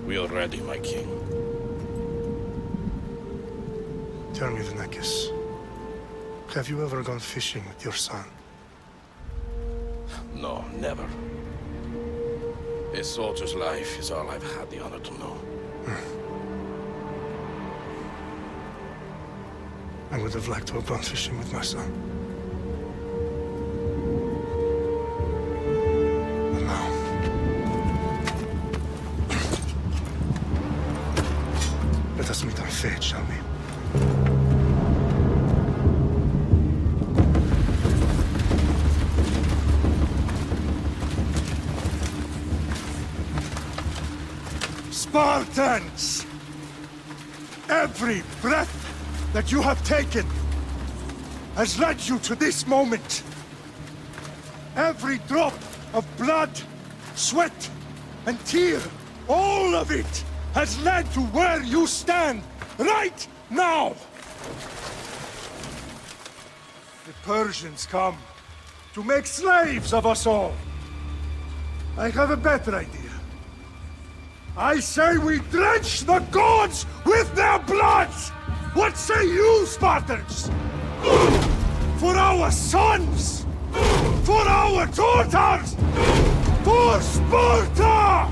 We are ready, my king. Tell me, Vinakis, have you ever gone fishing with your son? No, never. A soldier's life is all I've had the honor to know. I would have liked to have gone fishing with my son. But now... let us meet our fate, shall we? Spartans! Every breath that you have taken has led you to this moment. Every drop of blood, sweat, and tear, all of it has led to where you stand right now. The Persians come to make slaves of us all. I have a better idea. I say we drench the gods with their blood! What say you, Spartans? For our sons! For our daughters! For Sparta!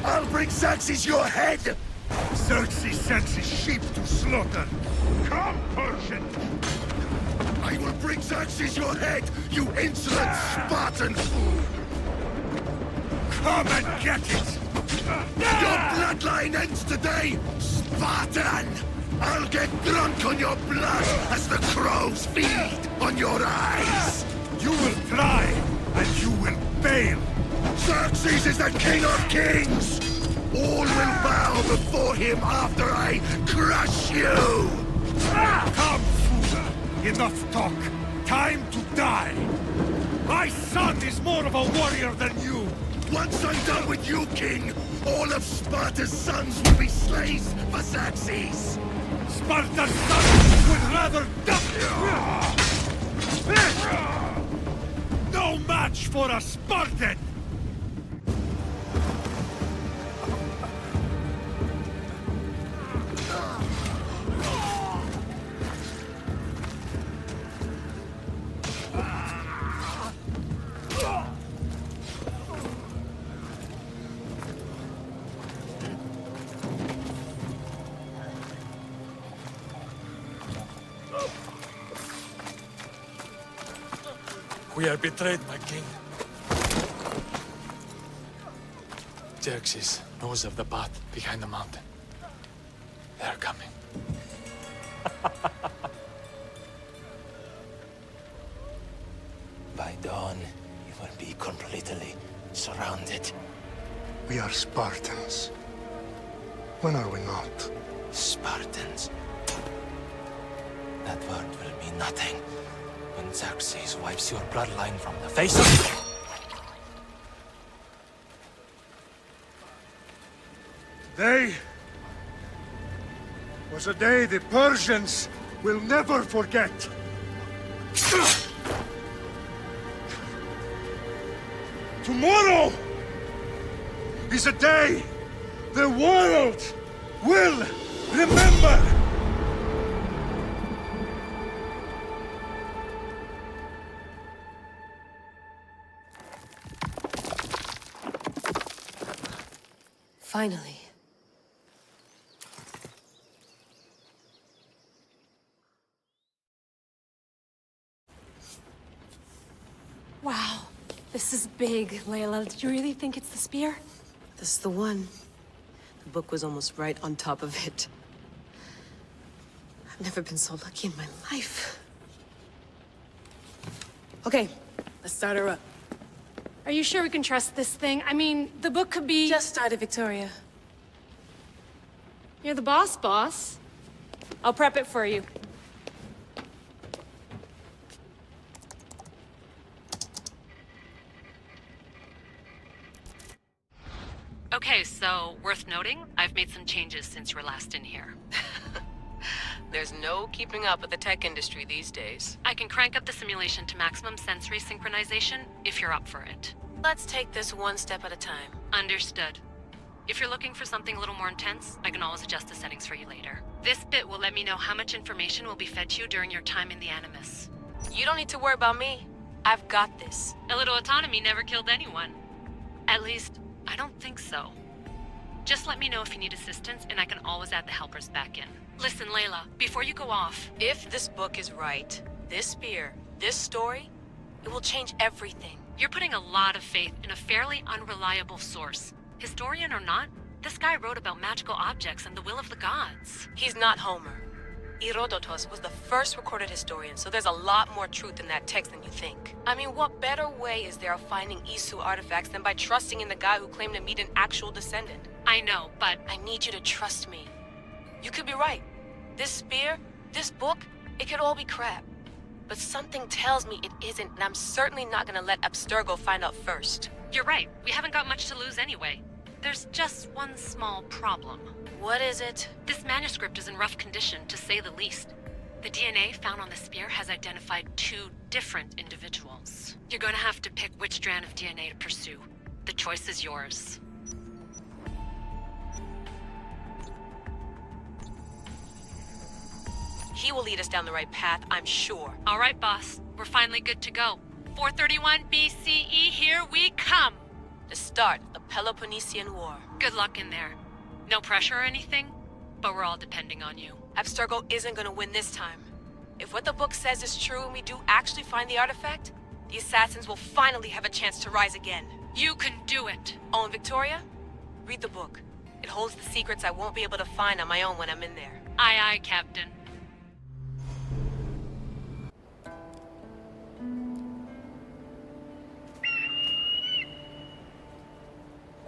I'll bring Xerxes your head! Xerxes sends his sheep to slaughter. Come, Persian! I will bring Xerxes your head, you insolent Spartan fool! Come and get it! Your bloodline ends today, Spartan! I'll get drunk on your blood as the crows feed on your eyes! You will try, and you will fail! Xerxes is the king of kings! All will bow before him after I crush you! Come, fool! Enough talk! Time to die! My son is more of a warrior than you! Once I'm done with you, king, all of Sparta's sons will be slaves for Xerxes! Sparta's sons would rather die! No match for a Spartan! We are betrayed, my king. Xerxes knows of the path behind the mountain. They are coming. By dawn, you will be completely surrounded. We are Spartans. When are we not? Spartans. That word will mean nothing when Xerxes wipes your bloodline from the face of... Today was a day the Persians will never forget. Tomorrow is a day the world will remember. Finally. Wow, this is big, Layla. Did you really think it's the spear? This is the one. The book was almost right on top of it. I've never been so lucky in my life. Okay, let's start her up. Are you sure we can trust this thing? I mean, the book could be... Just started, Victoria. You're the boss. I'll prep it for you. Okay, so worth noting, I've made some changes since you were last in here. There's no keeping up with the tech industry these days. I can crank up the simulation to maximum sensory synchronization if you're up for it. Let's take this one step at a time. Understood. If you're looking for something a little more intense, I can always adjust the settings for you later. This bit will let me know how much information will be fed to you during your time in the Animus. You don't need to worry about me. I've got this. A little autonomy never killed anyone. At least, I don't think so. Just let me know if you need assistance, and I can always add the helpers back in. Listen, Layla, before you go off... If this book is right, this spear, this story, it will change everything. You're putting a lot of faith in a fairly unreliable source. Historian or not, this guy wrote about magical objects and the will of the gods. He's not Homer. Herodotus was the first recorded historian, so there's a lot more truth in that text than you think. I mean, what better way is there of finding Isu artifacts than by trusting in the guy who claimed to meet an actual descendant? I know, but... I need you to trust me. You could be right. This spear, this book, it could all be crap. But something tells me it isn't, and I'm certainly not gonna let Abstergo find out first. You're right. We haven't got much to lose anyway. There's just one small problem. What is it? This manuscript is in rough condition, to say the least. The DNA found on the spear has identified 2 different individuals. You're gonna have to pick which strand of DNA to pursue. The choice is yours. He will lead us down the right path, I'm sure. All right, boss. We're finally good to go. 431 BCE, here we come! The start of the Peloponnesian War. Good luck in there. No pressure or anything, but we're all depending on you. Abstergo isn't gonna win this time. If what the book says is true and we do actually find the artifact, the assassins will finally have a chance to rise again. You can do it! Oh, and Victoria? Read the book. It holds the secrets I won't be able to find on my own when I'm in there. Aye, aye, Captain.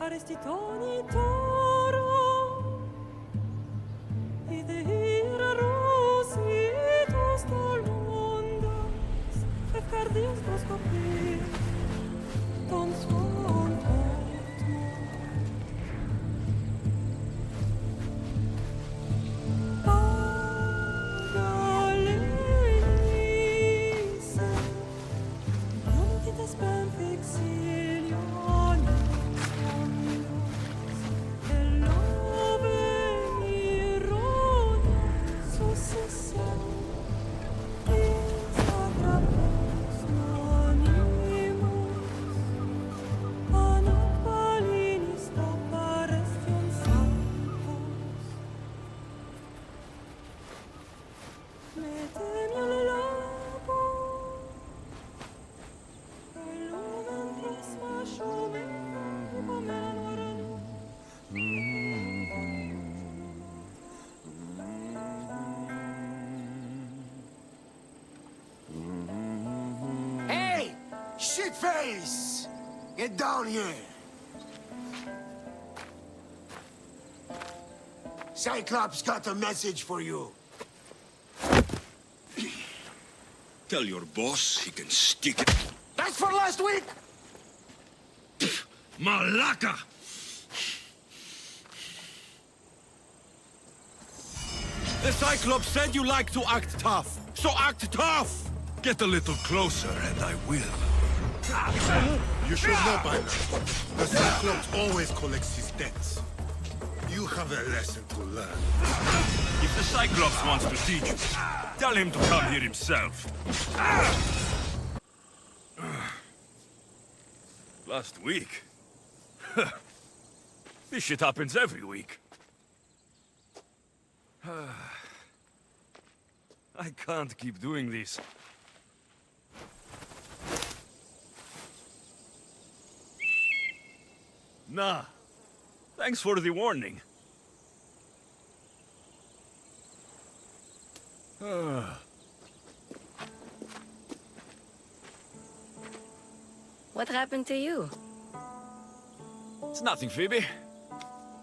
Arestitoni toro, idehira rositos dolondas, efcardios proskopir, ton swan Pagalese, non vites ben fixilion. Guys! Get down here! Cyclops got a message for you. Tell your boss he can stick it. That's for last week! Malaka! The Cyclops said you like to act tough, so act tough! Get a little closer and I will. You should know by now. The Cyclops always collects his debts. You have a lesson to learn. If the Cyclops wants to teach you, tell him to come here himself. Last week? This shit happens every week. I can't keep doing this. Nah. Thanks for the warning. What happened to you? It's nothing, Phoebe.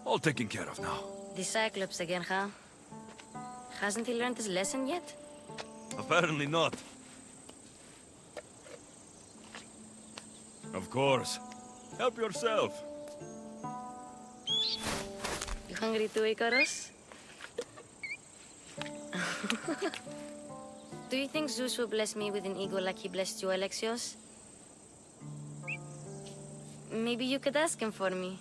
All taken care of now. The Cyclops again, huh? Hasn't he learned his lesson yet? Apparently not. Of course. Help yourself. You hungry too, Icarus? Do you think Zeus will bless me with an ego like he blessed you, Alexios? Maybe you could ask him for me.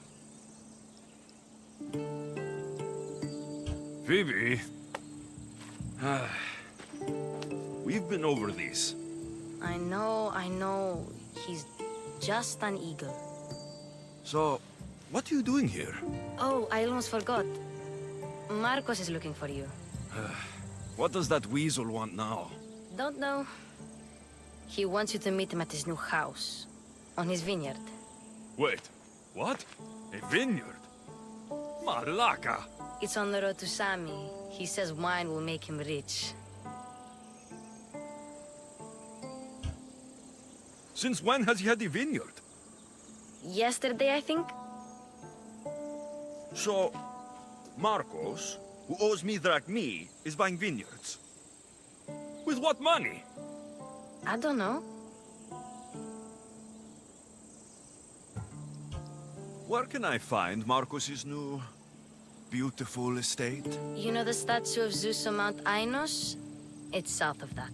Phoebe. We've been over this. I know. He's just an eagle. So, what are you doing here? Oh, I almost forgot. Marcos is looking for you. What does that weasel want now? Don't know. He wants you to meet him at his new house. On his vineyard. Wait, what? A vineyard? Malaka! It's on the road to Sami. He says wine will make him rich. Since when has he had a vineyard? Yesterday, I think? So, Marcos, who owes me drachmi, is buying vineyards. With what money? I don't know. Where can I find Marcos's new, beautiful estate? You know the statue of Zeus on Mount Ainos? It's south of that.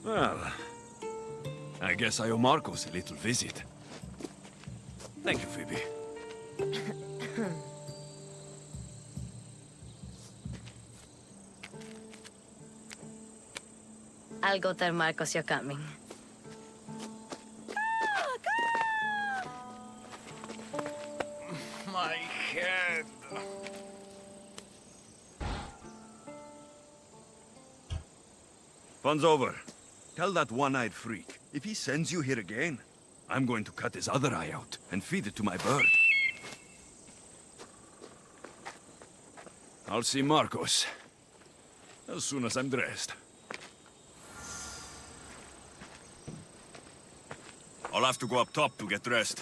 Well, I guess I owe Marcos a little visit. Thank you, Phoebe. I'll go tell Marcos you're coming. My head. Fun's over. Tell that one-eyed freak, if he sends you here again, I'm going to cut his other eye out and feed it to my bird. I'll see Marcos as soon as I'm dressed. I'll have to go up top to get dressed.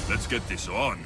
Let's get this on.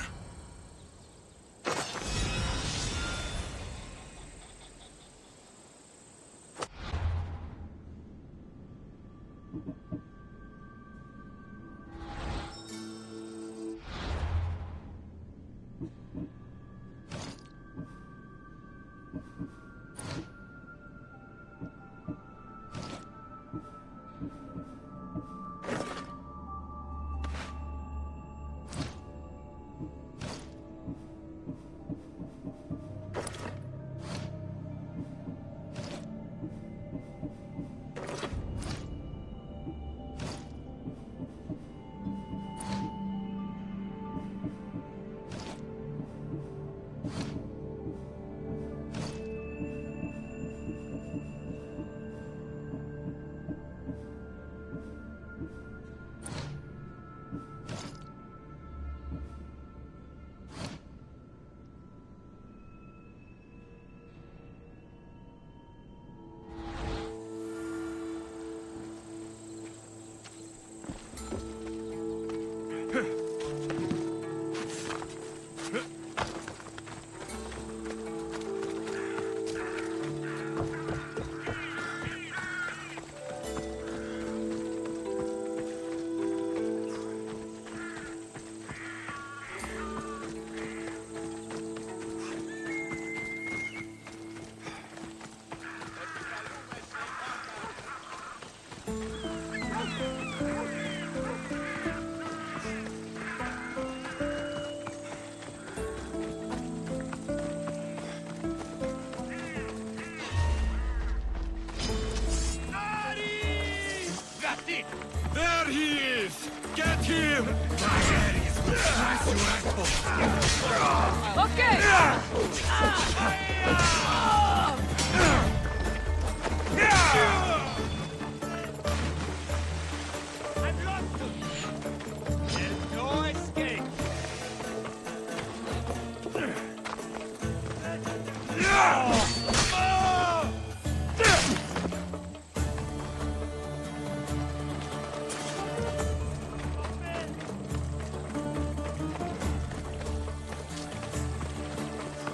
There he is! Get him!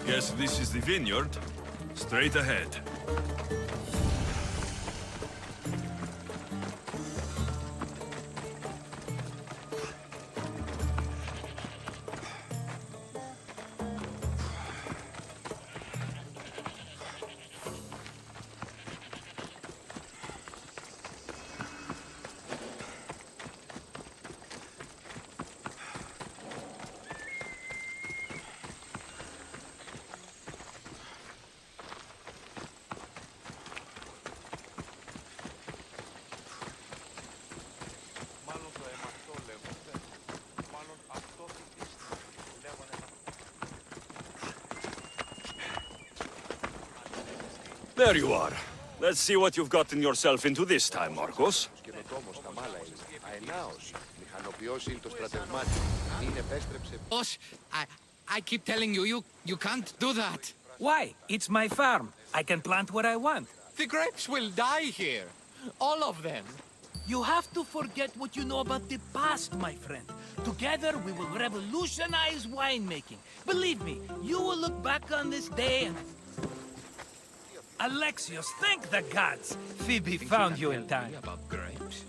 Guess this is the vineyard. Straight ahead. There you are. Let's see what you've gotten yourself into this time, Marcos. Boss, I keep telling you, you can't do that. Why? It's my farm. I can plant what I want. The grapes will die here. All of them. You have to forget what you know about the past, my friend. Together, we will revolutionize winemaking. Believe me, you will look back on this day and... Alexios, thank the gods! Phoebe found you in time. About grapes.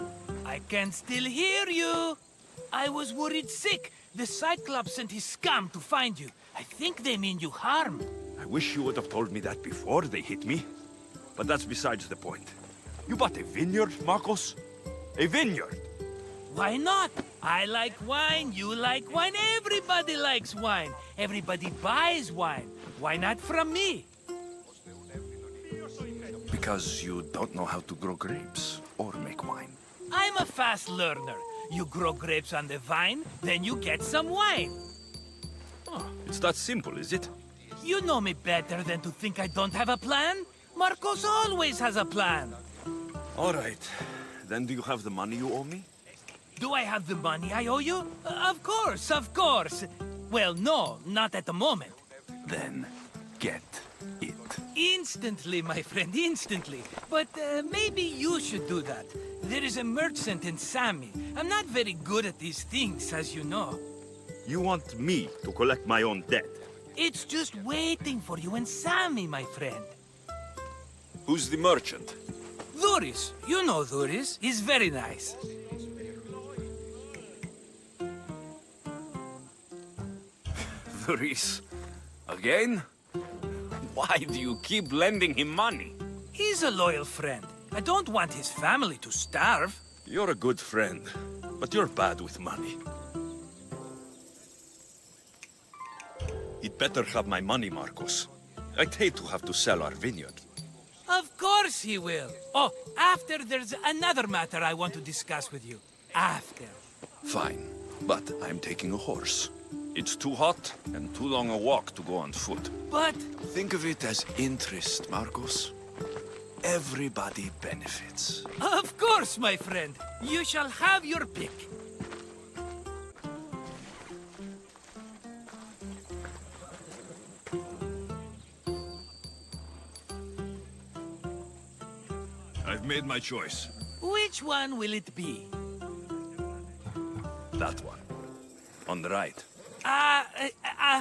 I can still hear you! I was worried sick. The Cyclops sent his scum to find you. I think they mean you harm. I wish you would have told me that before they hit me. But that's besides the point. You bought a vineyard, Marcos? A vineyard? Why not? I like wine, you like wine, everybody likes wine. Everybody buys wine. Why not from me? Because you don't know how to grow grapes or make wine. I'm a fast learner. You grow grapes on the vine, then you get some wine. Oh, it's that simple, is it? You know me better than to think I don't have a plan. Marcos always has a plan. All right. Then do you have the money you owe me? Do I have the money I owe you? Of course, of course. Well, no, not at the moment. Then get it. Instantly, my friend, instantly. But maybe you should do that. There is a merchant in Sami. I'm not very good at these things, as you know. You want me to collect my own debt? It's just waiting for you in Sami, my friend. Who's the merchant? Duris. You know Duris. He's very nice. Duris? Again? Why do you keep lending him money? He's a loyal friend. I don't want his family to starve. You're a good friend, but you're bad with money. He'd better have my money, Marcos. I'd hate to have to sell our vineyard. Of course he will. Oh, after there's another matter I want to discuss with you. After. Fine, but I'm taking a horse. It's too hot and too long a walk to go on foot. But... Think of it as interest, Marcos. Everybody benefits. Of course, my friend. You shall have your pick. I've made my choice. Which one will it be? That one. On the right.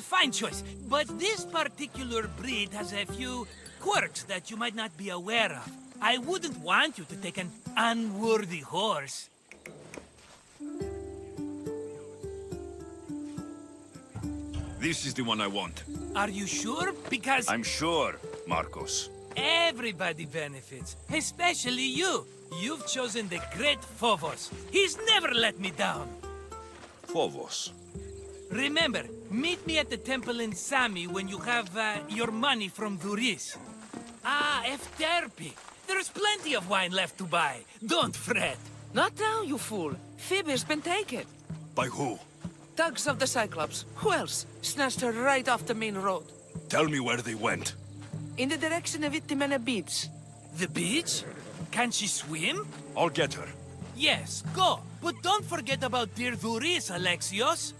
Fine choice. But this particular breed has a few quirks that you might not be aware of. I wouldn't want you to take an unworthy horse. This is the one I want. Are you sure? Because... I'm sure, Marcos. Everybody benefits, especially you. You've chosen the great Phobos. He's never let me down. Phobos. Remember, meet me at the temple in Sami when you have your money from Duris. Ah, Efterpi. There's plenty of wine left to buy. Don't fret. Not now, you fool. Phoebe's been taken. By who? Thugs of the Cyclops. Who else? Snatched her right off the main road. Tell me where they went. In the direction of Itimena Beach. The beach? Can she swim? I'll get her. Yes, go. But don't forget about dear Duris, Alexios.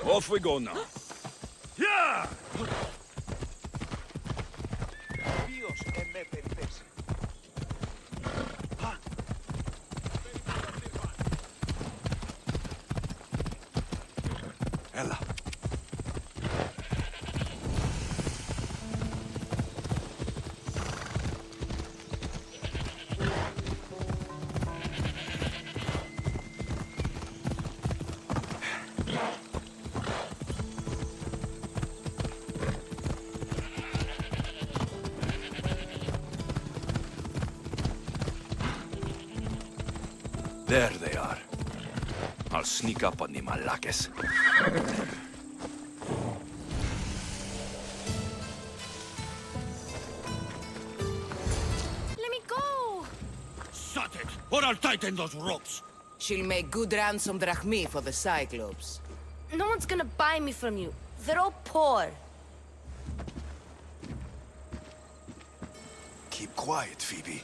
Off we go now. Yeah! Ella. There they are. I'll sneak up on the Malakes. Let me go! Shut it, or I'll tighten those ropes. She'll make good ransom drachmi for the Cyclops. No one's gonna buy me from you. They're all poor. Keep quiet, Phoebe.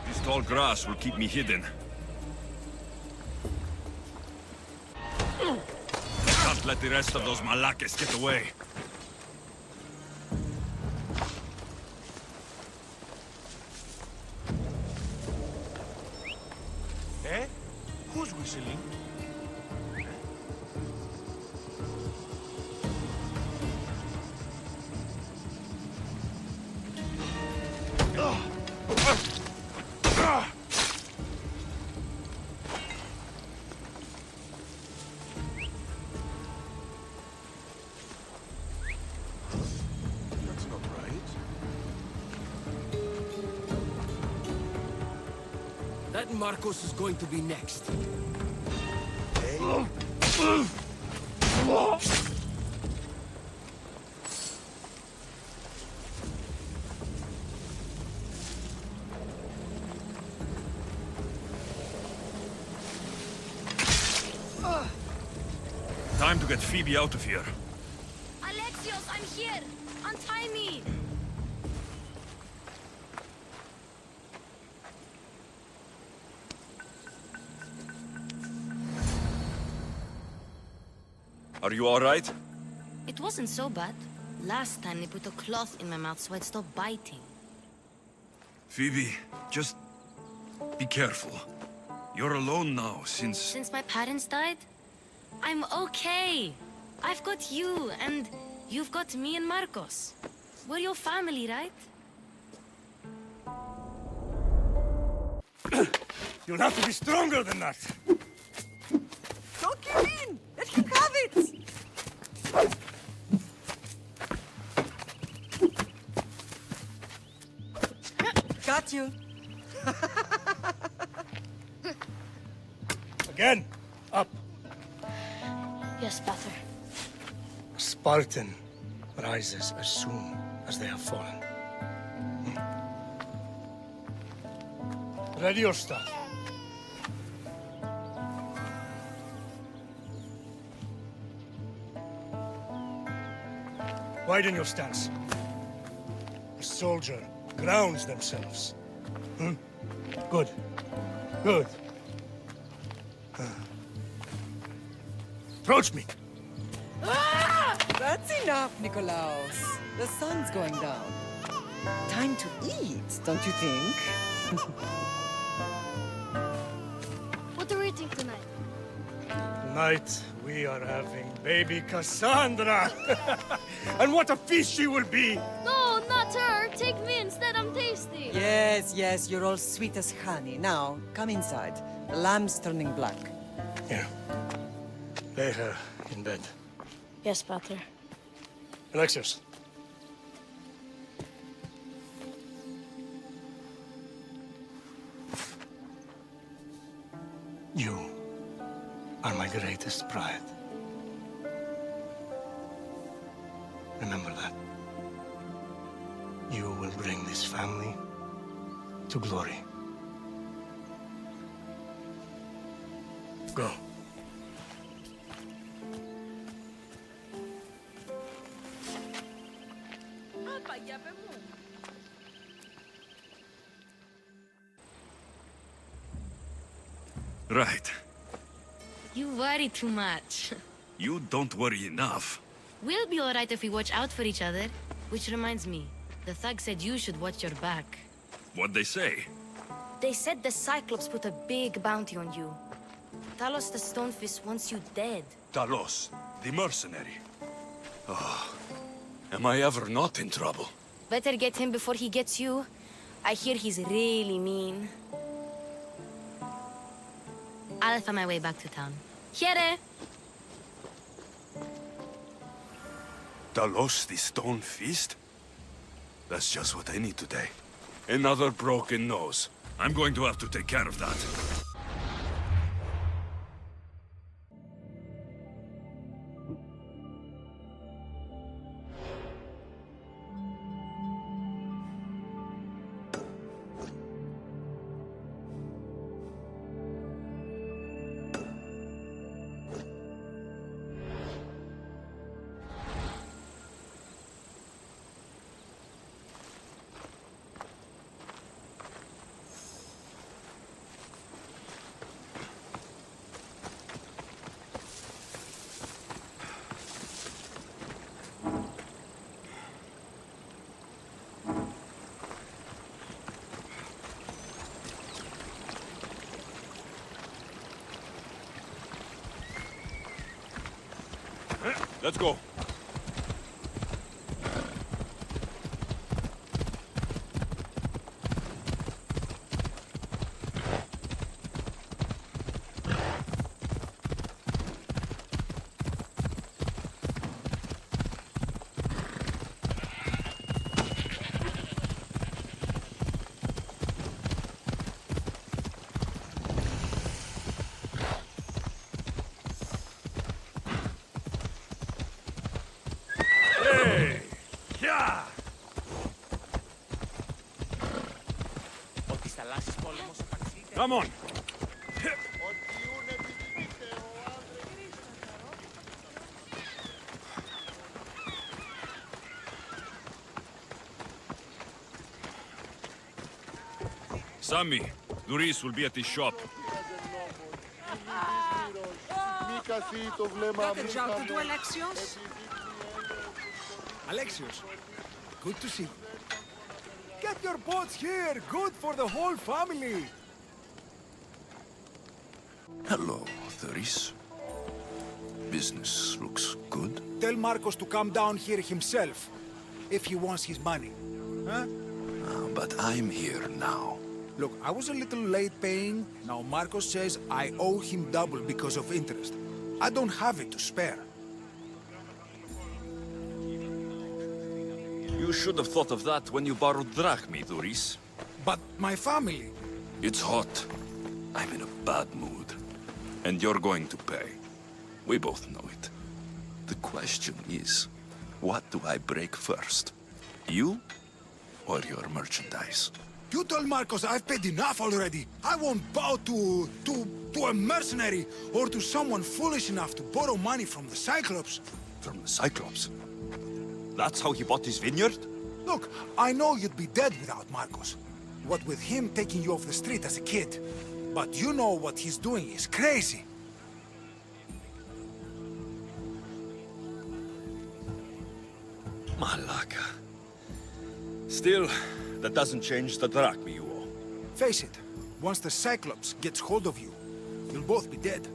This tall grass will keep me hidden. Can't let the rest of those Malakes get away. Eh? Who's whistling? That's not right. That Marcos is going to be next. Time to get Phoebe out of here. Alexios, I'm here! Untie me! Are you all right? It wasn't so bad. Last time they put a cloth in my mouth so I'd stop biting. Phoebe, just be careful. You're alone now since... Since my parents died, I'm okay. I've got you, and you've got me and Marcos. We're your family, right? You'll have to be stronger than that. Don't give in! Let him have it! Got you. Again, up. Yes, Father. A Spartan rises as soon as they have fallen. Ready your staff. Widen your stance. A soldier grounds themselves. Good. Good. Approach me. That's enough, Nikolaos. The sun's going down. Time to eat, don't you think? What are we eating tonight? Tonight, we are having baby Cassandra. And what a feast she will be! No, not her! Take me instead, I'm tasty! Yes, yes, you're all sweet as honey. Now, come inside. The lamb's turning black. Here. Lay her in bed. Yes, Father. Alexios. You are my greatest pride. Remember that. You will bring this family to glory. Go. Right. You worry too much. You don't worry enough. We'll be alright if we watch out for each other. Which reminds me, the thug said you should watch your back. What'd they say? They said the Cyclops put a big bounty on you. Talos the Stonefist wants you dead. Talos, the mercenary. Oh, am I ever not in trouble? Better get him before he gets you. I hear he's really mean. I'll find my way back to town. Here! Talos, the Stone Fist? That's just what I need today. Another broken nose. I'm going to have to take care of that. Let's go. Come on. Sammy, Luis will be at the shop. Nothing shall to do, Alexios? Alexios, good to see you. Get your boats here. Good for the whole family. Hello, Luis. Business looks good. Tell Marcos to come down here himself, if he wants his money. Huh? But I'm here now. Look, I was a little late paying. Now Marcos says I owe him double because of interest. I don't have it to spare. You should have thought of that when you borrowed drachmi, Luis. But my family... It's hot. I'm in a bad mood. And you're going to pay. We both know it. The question is, what do I break first? You or your merchandise? You told Marcos I've paid enough already. I won't bow to a mercenary or to someone foolish enough to borrow money from the Cyclops. From the Cyclops? That's how he bought his vineyard? Look, I know you'd be dead without Marcos. What with him taking you off the street as a kid. But you know what he's doing is crazy. Malaka. Still, that doesn't change the drachmi you owe. Face it, once the Cyclops gets hold of you, you'll both be dead.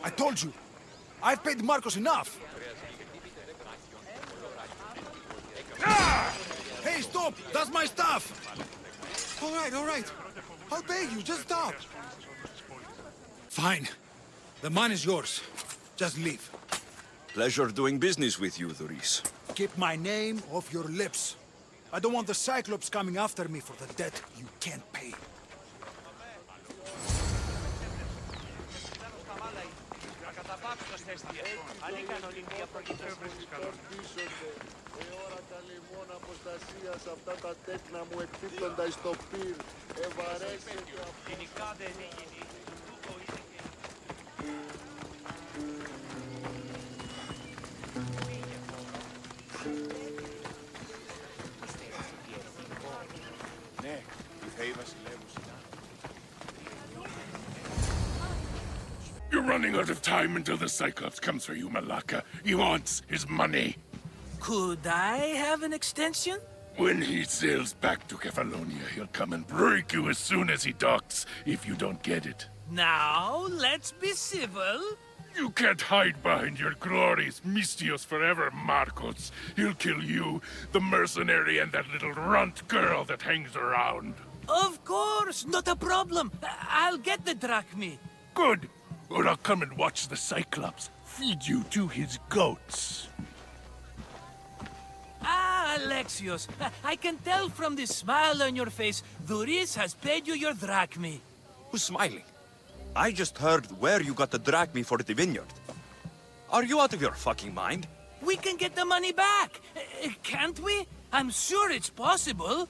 I told you, I've paid Marcos enough. Hey, stop! That's my stuff! All right. I'll pay you, just stop. Fine. The money's yours. Just leave. Pleasure doing business with you, Luis. Keep my name off your lips. I don't want the Cyclops coming after me for the debt you can't pay. You're running out of time until the Cyclops comes for you, Malaka. He wants his money. Could I have an extension? When he sails back to Kefalonia, he'll come and break you as soon as he docks, if you don't get it. Now, let's be civil. You can't hide behind your glories, Mistios forever, Marcos. He'll kill you, the mercenary, and that little runt girl that hangs around. Of course, not a problem. I'll get the drachmi. Good. Or I'll come and watch the Cyclops feed you to his goats. Ah, Alexios, I can tell from the smile on your face, Duris has paid you your drachmi. Who's smiling? I just heard where you got the drachmi for the vineyard. Are you out of your fucking mind? We can get the money back, can't we? I'm sure it's possible.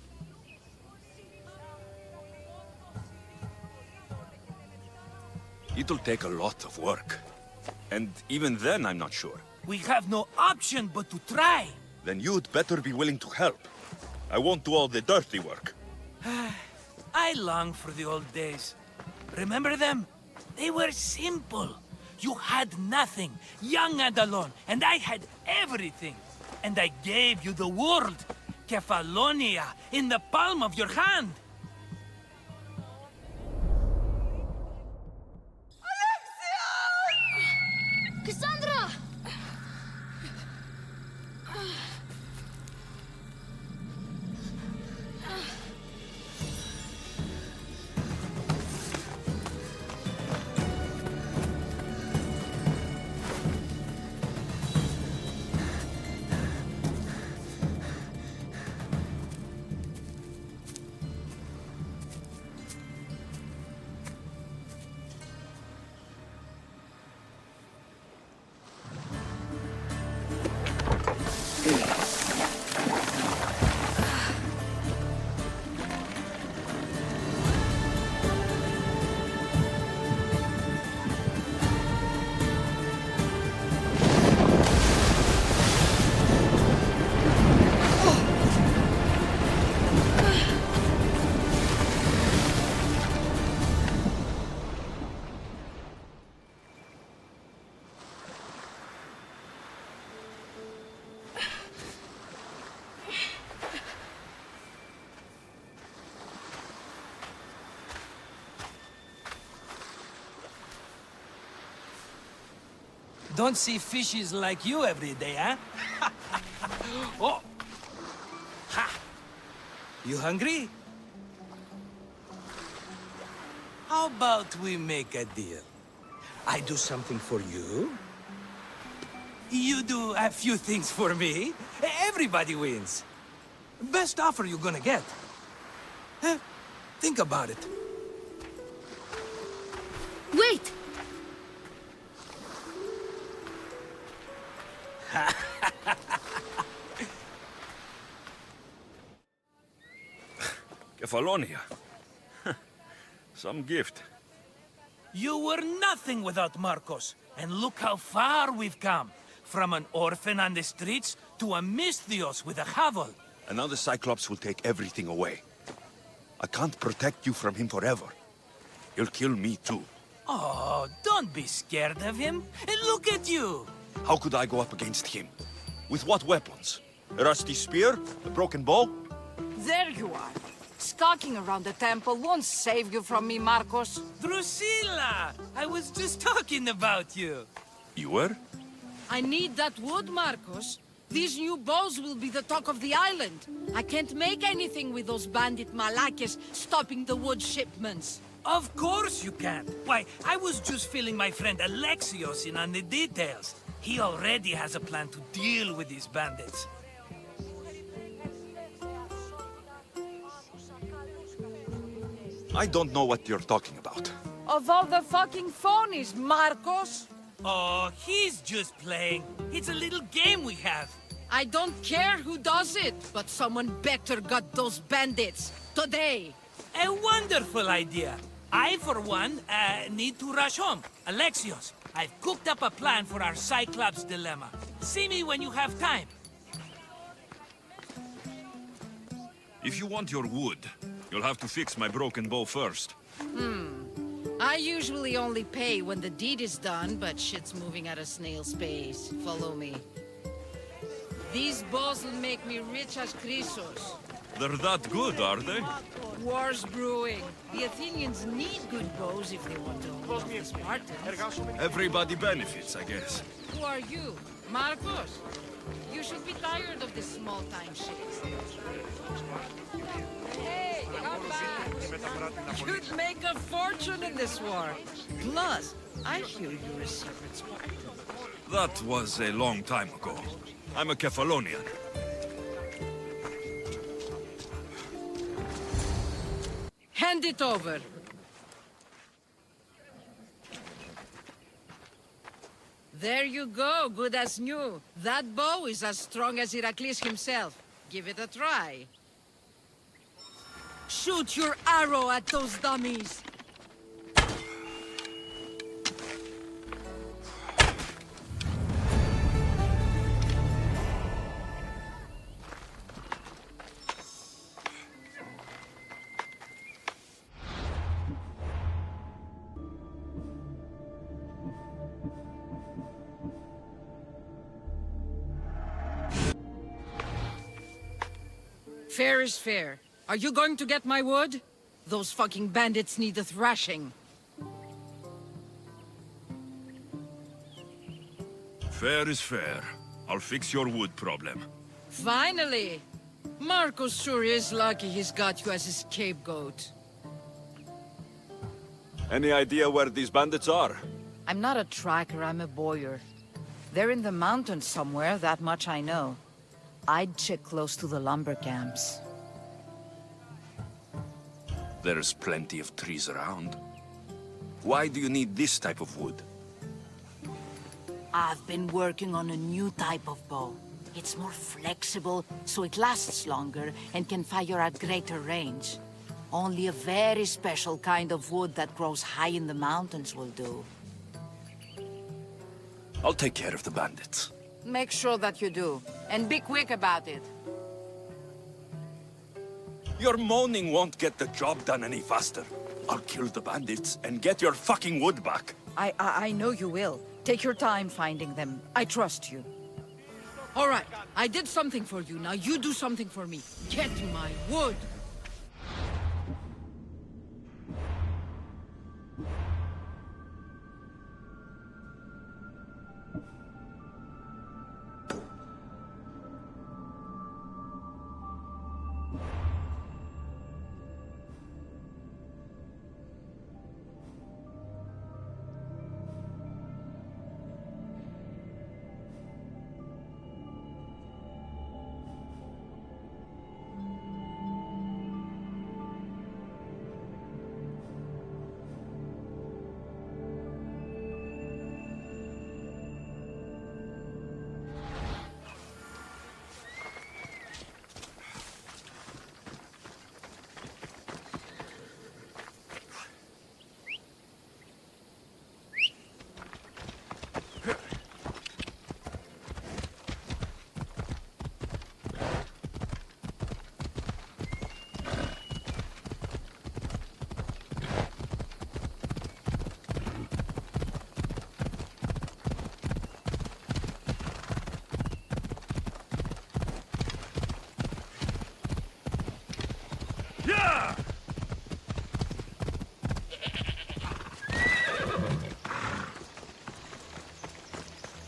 It'll take a lot of work. And even then, I'm not sure. We have no option but to try. Then you'd better be willing to help. I won't do all the dirty work. I long for the old days. Remember them? They were simple. You had nothing, young and alone, and I had everything. And I gave you the world, Kefalonia, in the palm of your hand. Cassandra! Don't see fishes like you every day, huh? Oh! Ha! You hungry? How about we make a deal? I do something for you. You do a few things for me. Everybody wins. Best offer you're gonna get. Think about it. Wait! Kefalonia. Some gift. You were nothing without Marcos, and look how far we've come. From an orphan on the streets to a Misthios with a hovel. And now the Cyclops will take everything away. I can't protect you from him forever. He'll kill me too. Oh, don't be scared of him. And look at you. How could I go up against him? With what weapons? A rusty spear? A broken bow? There you are. Skulking around the temple won't save you from me, Marcos. Drusilla! I was just talking about you. You were? I need that wood, Marcos. These new bows will be the talk of the island. I can't make anything with those bandit malakes stopping the wood shipments. Of course you can't. Why, I was just filling my friend Alexios in on the details. He already has a plan to deal with these bandits. I don't know what you're talking about. Of all the fucking phonies, Marcos! Oh, he's just playing. It's a little game we have. I don't care who does it, but someone better got those bandits. Today. A wonderful idea. I, for one, need to rush home. Alexios, I've cooked up a plan for our Cyclops dilemma. See me when you have time. If you want your wood, you'll have to fix my broken bow first. I usually only pay when the deed is done, but shit's moving at a snail's pace. Follow me. These bows will make me rich as Chrysos. They're that good, are they? War's brewing. The Athenians need good bows if they want to hold off the Spartans. Everybody benefits, I guess. Who are you? Marcos? You should be tired of this small-time shit. Hey, come back! You'd make a fortune in this war. Plus, I hear you're a secret Spartan. That was a long time ago. I'm a Kephalonian. Hand it over. There you go, good as new. That bow is as strong as Heracles himself. Give it a try. Shoot your arrow at those dummies. Fair is fair. Are you going to get my wood? Those fucking bandits need a thrashing. Fair is fair. I'll fix your wood problem. Finally! Marcos sure is lucky he's got you as his scapegoat. Any idea where these bandits are? I'm not a tracker, I'm a boyer. They're in the mountains somewhere, that much I know. I'd check close to the lumber camps. There's plenty of trees around. Why do you need this type of wood? I've been working on a new type of bow. It's more flexible, so it lasts longer and can fire at greater range. Only a very special kind of wood that grows high in the mountains will do. I'll take care of the bandits. Make sure that you do, and be quick about it. Your moaning won't get the job done any faster. I'll kill the bandits and get your fucking wood back. I know you will. Take your time finding them. I trust you. All right, I did something for you. Now you do something for me. Get my wood.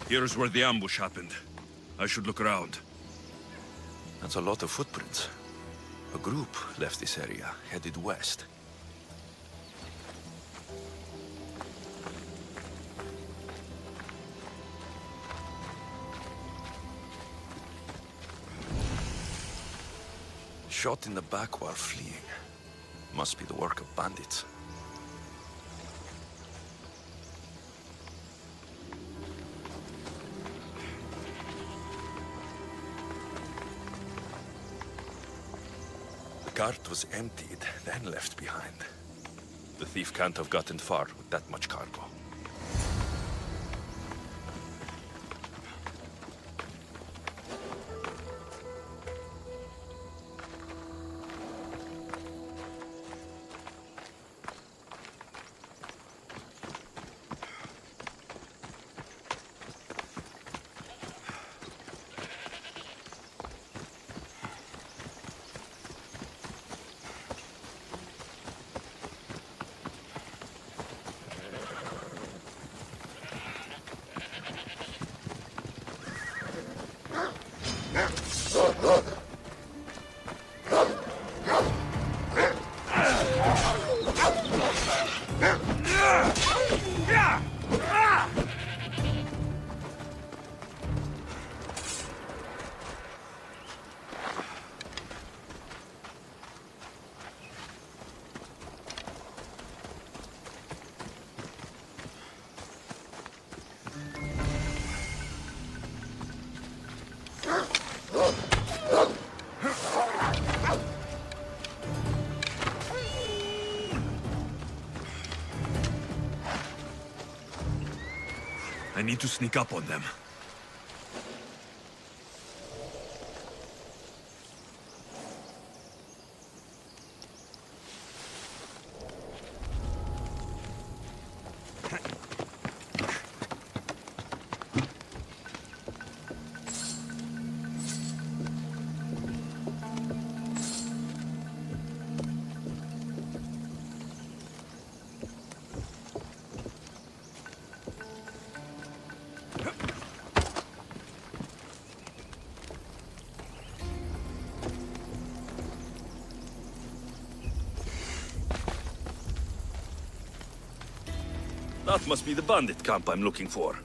Here's where the ambush happened. I should look around. That's a lot of footprints. A group left this area, headed west. Shot in the back while fleeing. Must be the work of bandits. cart was emptied, then left behind. The thief can't have gotten far with that much cargo. I need to sneak up on them. That must be the bandit camp I'm looking for.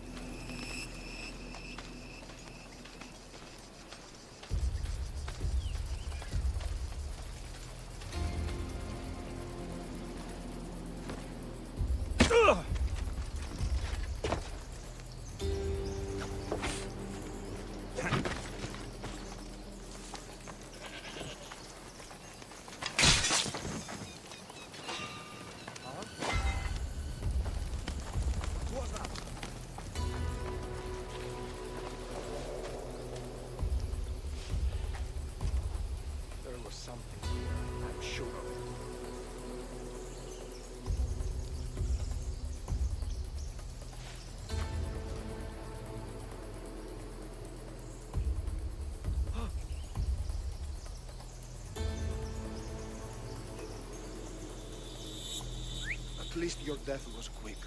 At least your death was quick.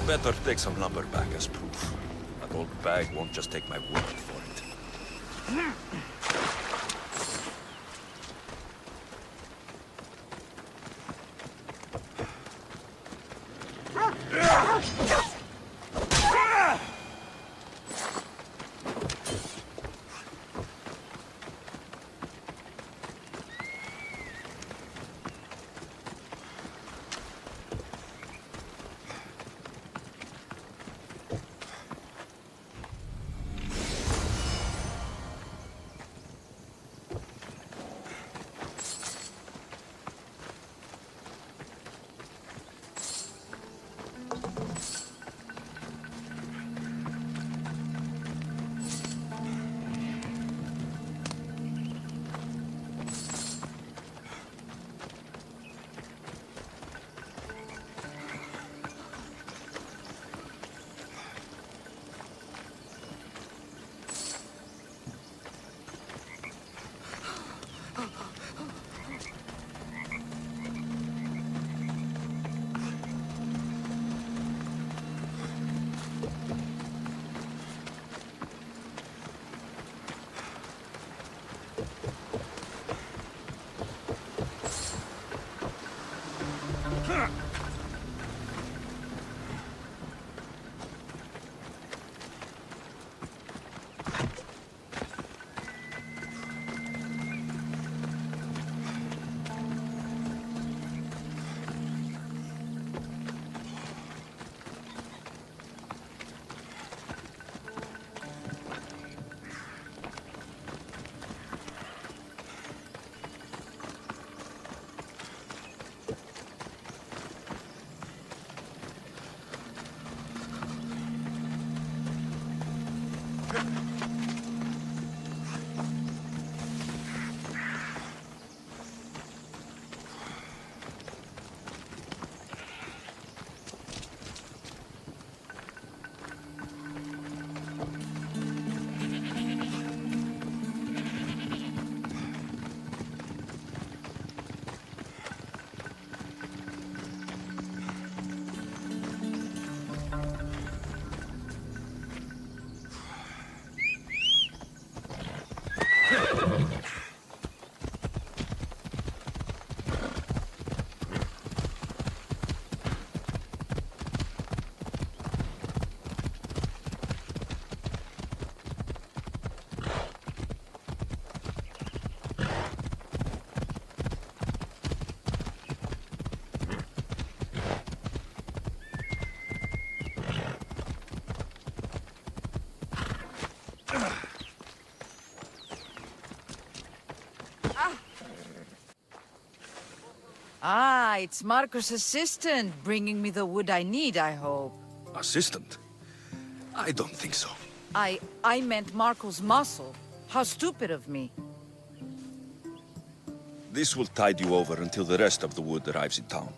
better take some lumber back as proof. That old bag won't just take my word for it. Ah, it's Marco's assistant, bringing me the wood I need, I hope. Assistant? I don't think so. I meant Marco's muscle. How stupid of me. This will tide you over until the rest of the wood arrives in town.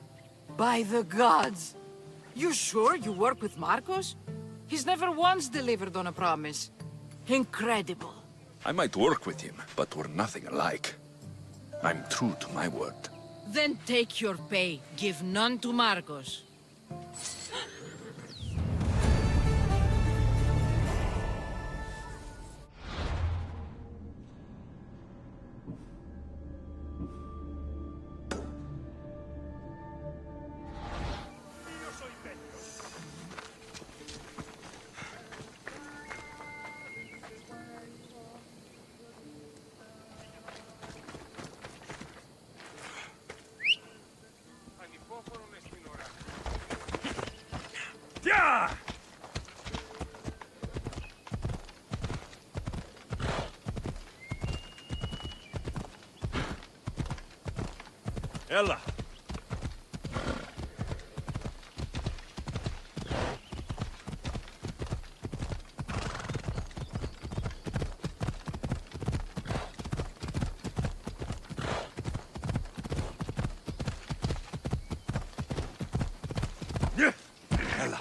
By the gods! You sure you work with Marcos? He's never once delivered on a promise. Incredible. I might work with him, but we're nothing alike. I'm true to my word. Then take your pay. Give none to Marcos. Yeah! Ella. Ella.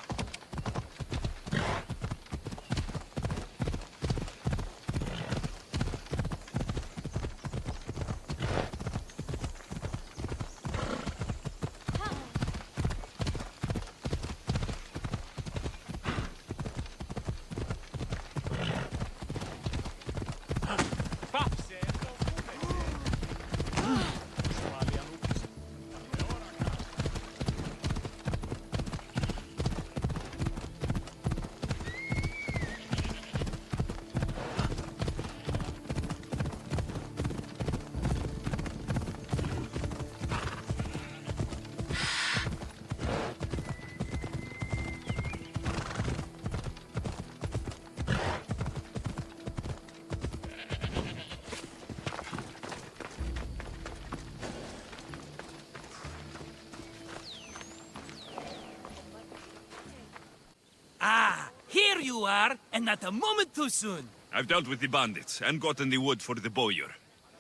Ah, here you are, and not a moment too soon. I've dealt with the bandits and gotten the wood for the bowyer.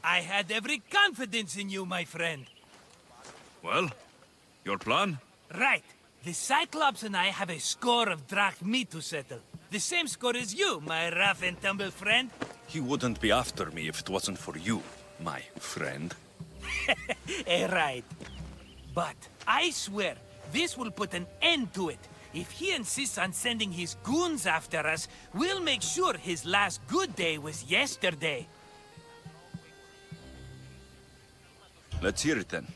I had every confidence in you, my friend. Well, your plan? Right. The Cyclops and I have a score of drachmi to settle. The same score as you, my rough and tumble friend. He wouldn't be after me if it wasn't for you, my friend. Right. But I swear, this will put an end to it. If he insists on sending his goons after us, we'll make sure his last good day was yesterday. Let's hear it then.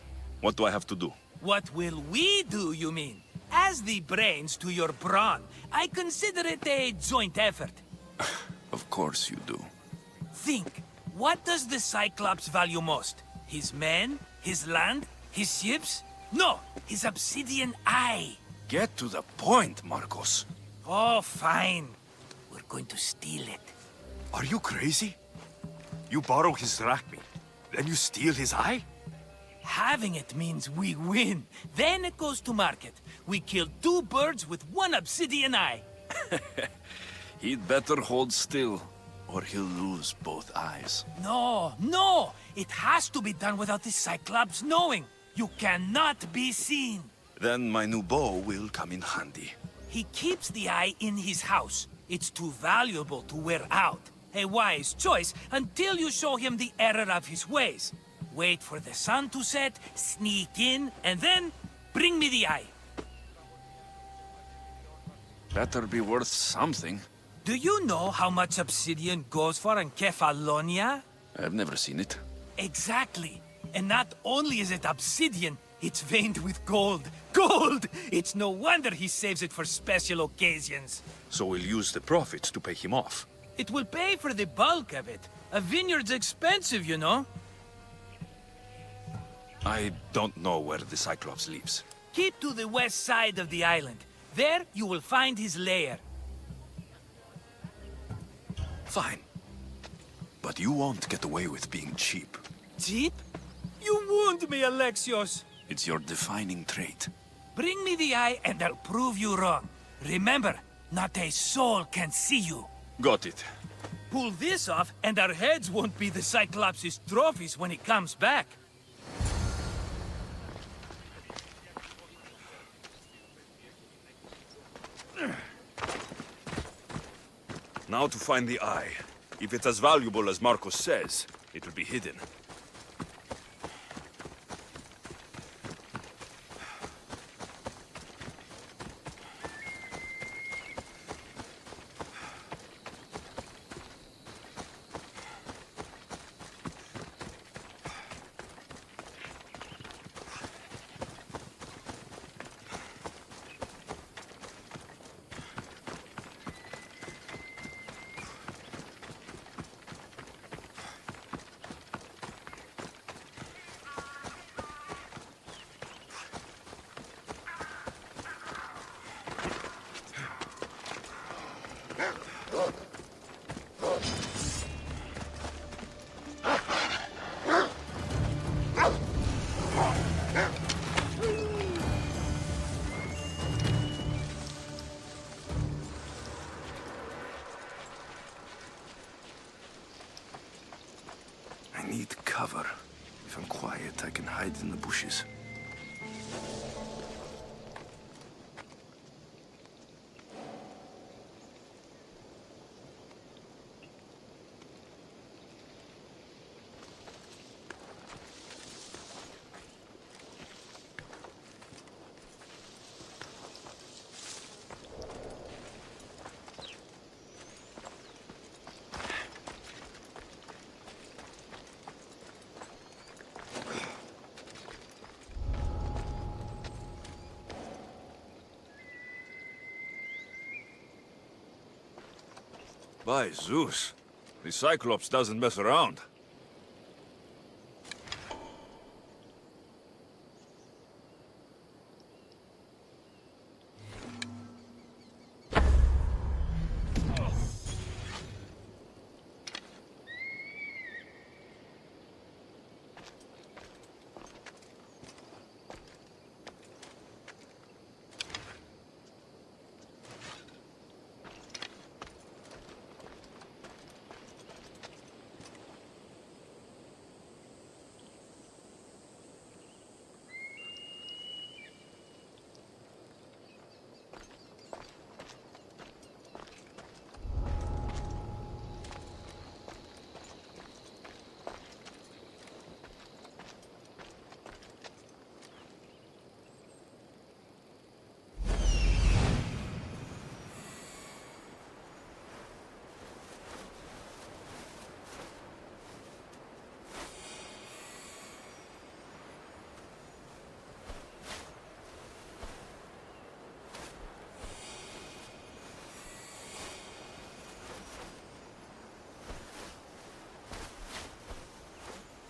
What do I have to do? What will we do, you mean? As the brains to your brawn, I consider it a joint effort. Of course you do. Think, what does the Cyclops value most? His men? His land? His ships? No, his obsidian eye. Get to the point, Marcos. Oh, fine. We're going to steal it. Are you crazy? You borrow his drachmi, then you steal his eye? Having it means we win. Then it goes to market. We kill 2 birds with 1 obsidian eye. He'd better hold still, or he'll lose both eyes. No! It has to be done without the Cyclops knowing. You cannot be seen. Then my new bow will come in handy. He keeps the eye in his house. It's too valuable to wear out. A wise choice until you show him the error of his ways. Wait for the sun to set, sneak in, and then bring me the eye. Better be worth something. Do you know how much obsidian goes for in Kefalonia? I've never seen it. Exactly. And not only is it obsidian, it's veined with gold. Gold! It's no wonder he saves it for special occasions. So we'll use the profits to pay him off. It will pay for the bulk of it. A vineyard's expensive, you know. I don't know where the Cyclops lives. Keep to the west side of the island. There, you will find his lair. Fine. But you won't get away with being cheap. Cheap? You wound me, Alexios. It's your defining trait. Bring me the eye and I'll prove you wrong. Remember, not a soul can see you. Got it. Pull this off and our heads won't be the Cyclops' trophies when he comes back. Now to find the eye. If it's as valuable as Marcos says, it will be hidden. I need cover. If I'm quiet, I can hide in the bushes. By Zeus, the Cyclops doesn't mess around.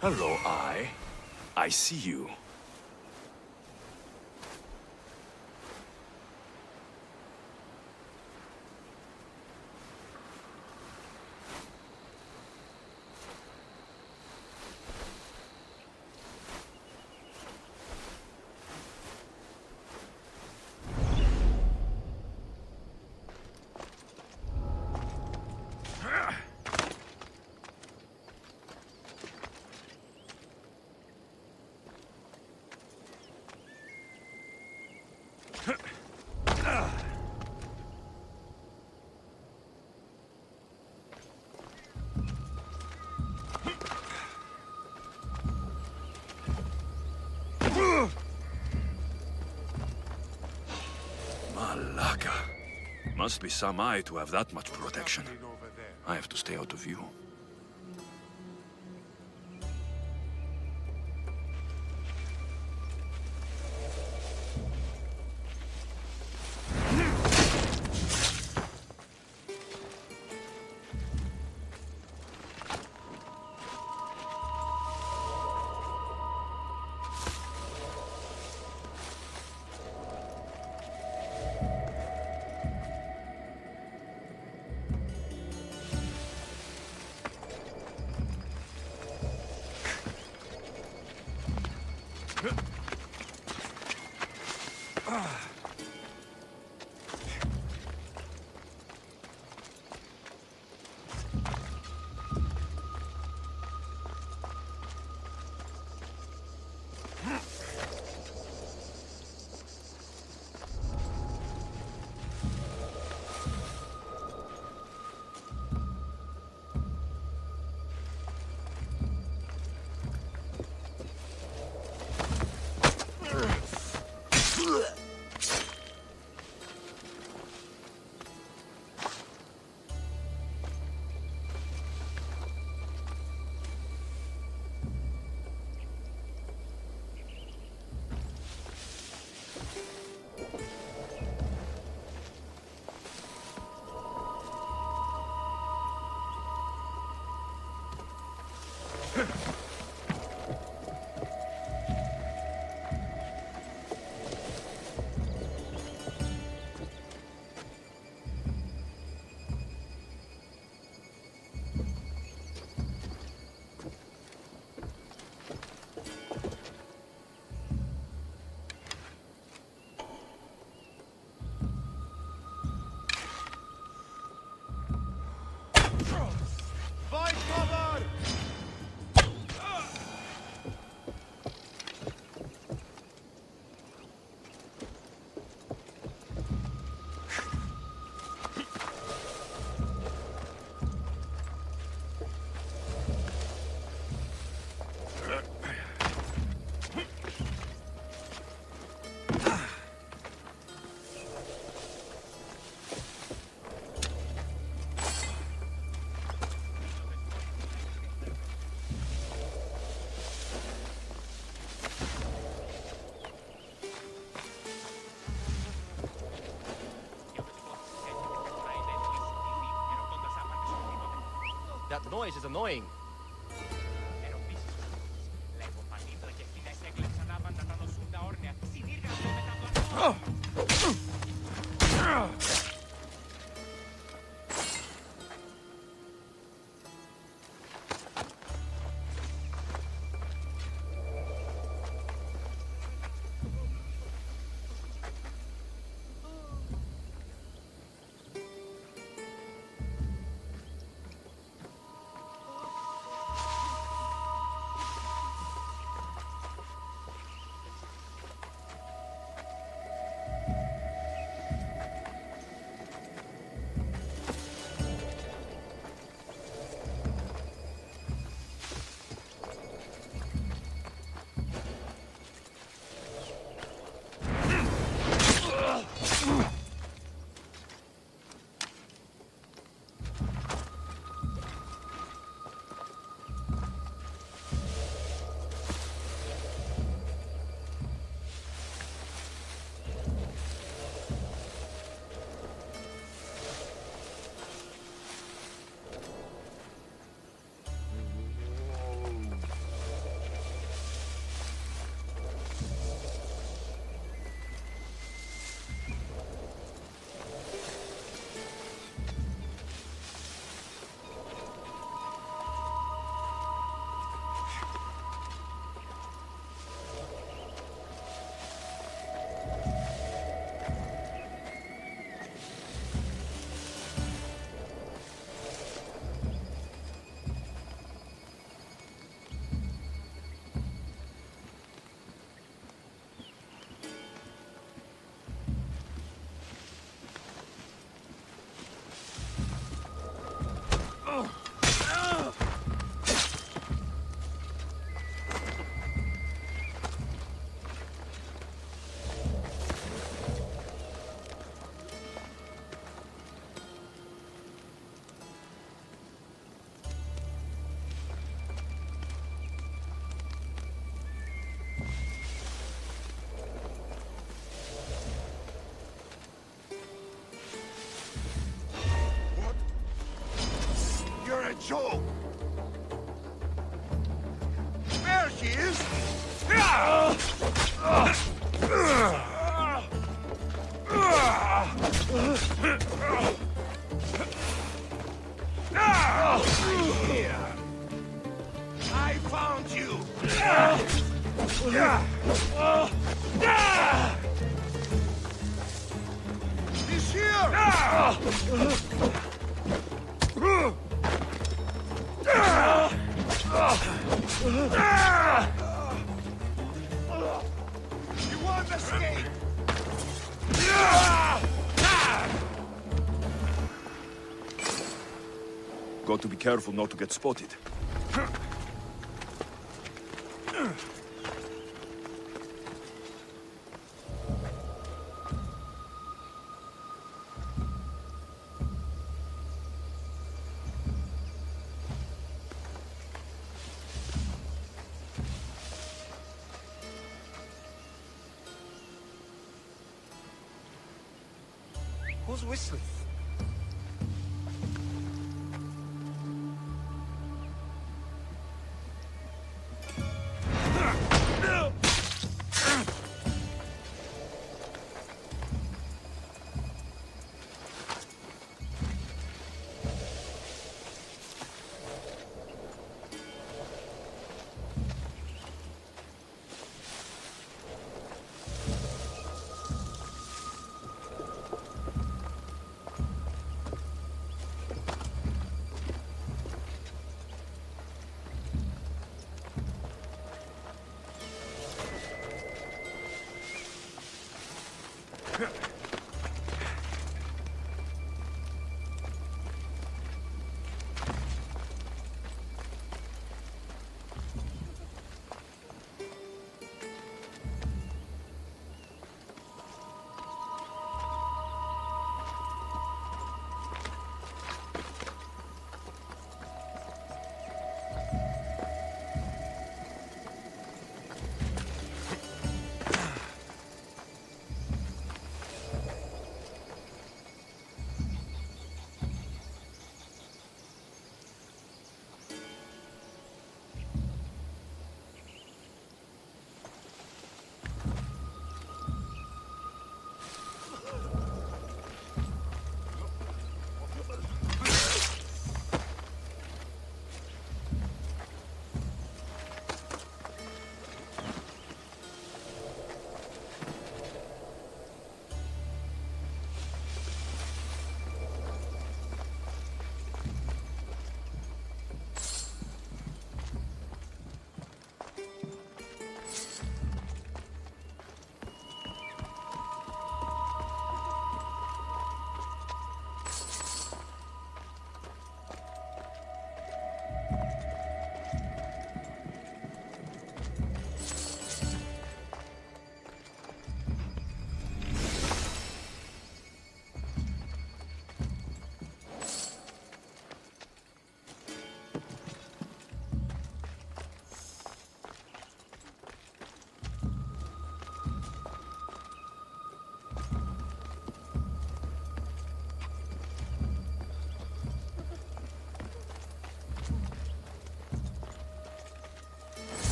Hello, I see you. Malaka. Must be some eye to have that much protection. I have to stay out of view. That noise is annoying. You won't escape! Got to be careful not to get spotted. Who's whistling?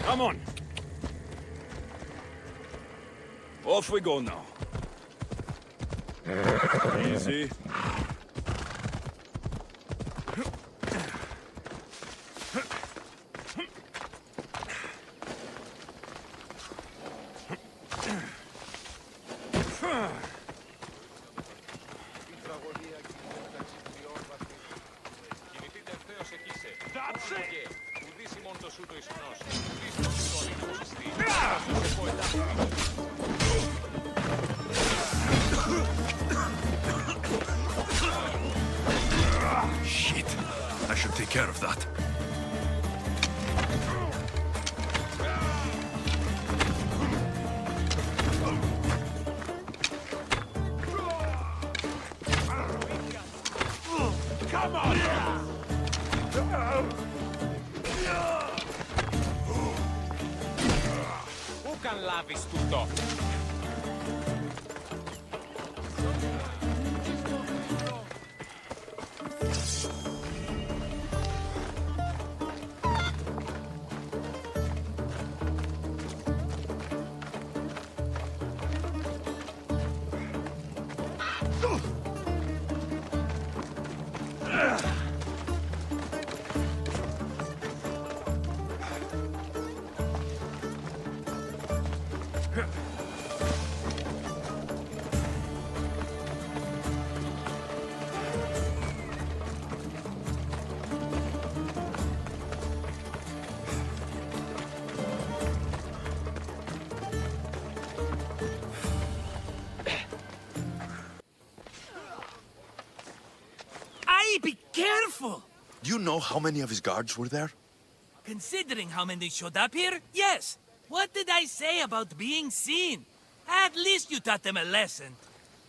Come on. Off we go now. Easy. Be careful! Do you know how many of his guards were there? Considering how many showed up here, yes. What did I say about being seen? At least you taught them a lesson.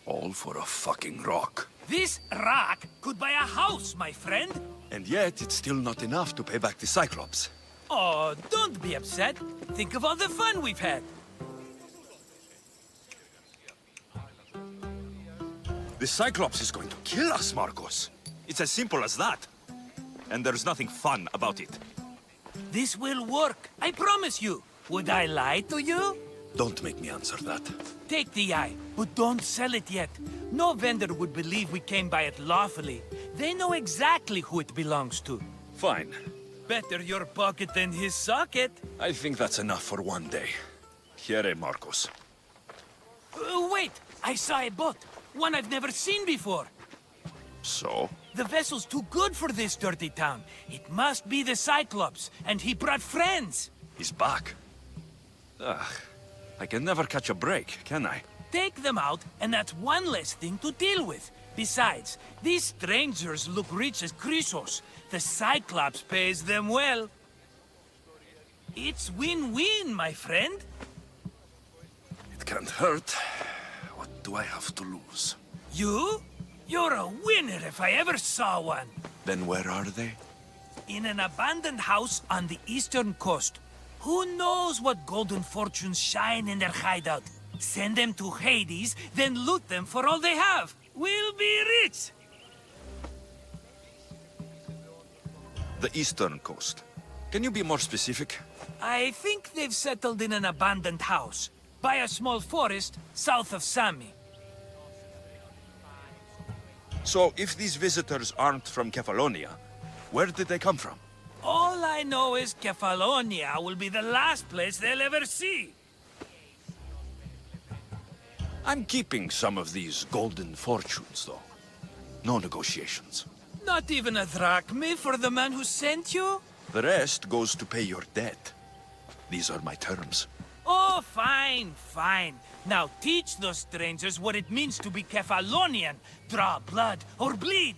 All for a fucking rock. This rock could buy a house, my friend. And yet, it's still not enough to pay back the Cyclops. Oh, don't be upset. Think of all the fun we've had. The Cyclops is going to kill us, Marcos. It's as simple as that. And there's nothing fun about it. This will work, I promise you. Would I lie to you? Don't make me answer that. Take the eye, but don't sell it yet. No vendor would believe we came by it lawfully. They know exactly who it belongs to. Fine. Better your pocket than his socket. I think that's enough for one day. Here, Marcos. Wait! I saw a boat. One I've never seen before. So? The vessel's too good for this dirty town. It must be the Cyclops, and he brought friends. He's back. Ugh. I can never catch a break, can I? Take them out, and that's one less thing to deal with. Besides, these strangers look rich as Chrysos. The Cyclops pays them well. It's win-win, my friend. It can't hurt. What do I have to lose? You? You're a winner if I ever saw one. Then where are they? In an abandoned house on the eastern coast. Who knows what golden fortunes shine in their hideout? Send them to Hades, then loot them for all they have. We'll be rich! The eastern coast. Can you be more specific? I think they've settled in an abandoned house, by a small forest south of Sami. So, if these visitors aren't from Kefalonia, where did they come from? All I know is Kefalonia will be the last place they'll ever see. I'm keeping some of these golden fortunes, though. No negotiations. Not even a drachme for the man who sent you? The rest goes to pay your debt. These are my terms. Oh, fine, fine. Now teach those strangers what it means to be Kefalonian. Draw blood or bleed.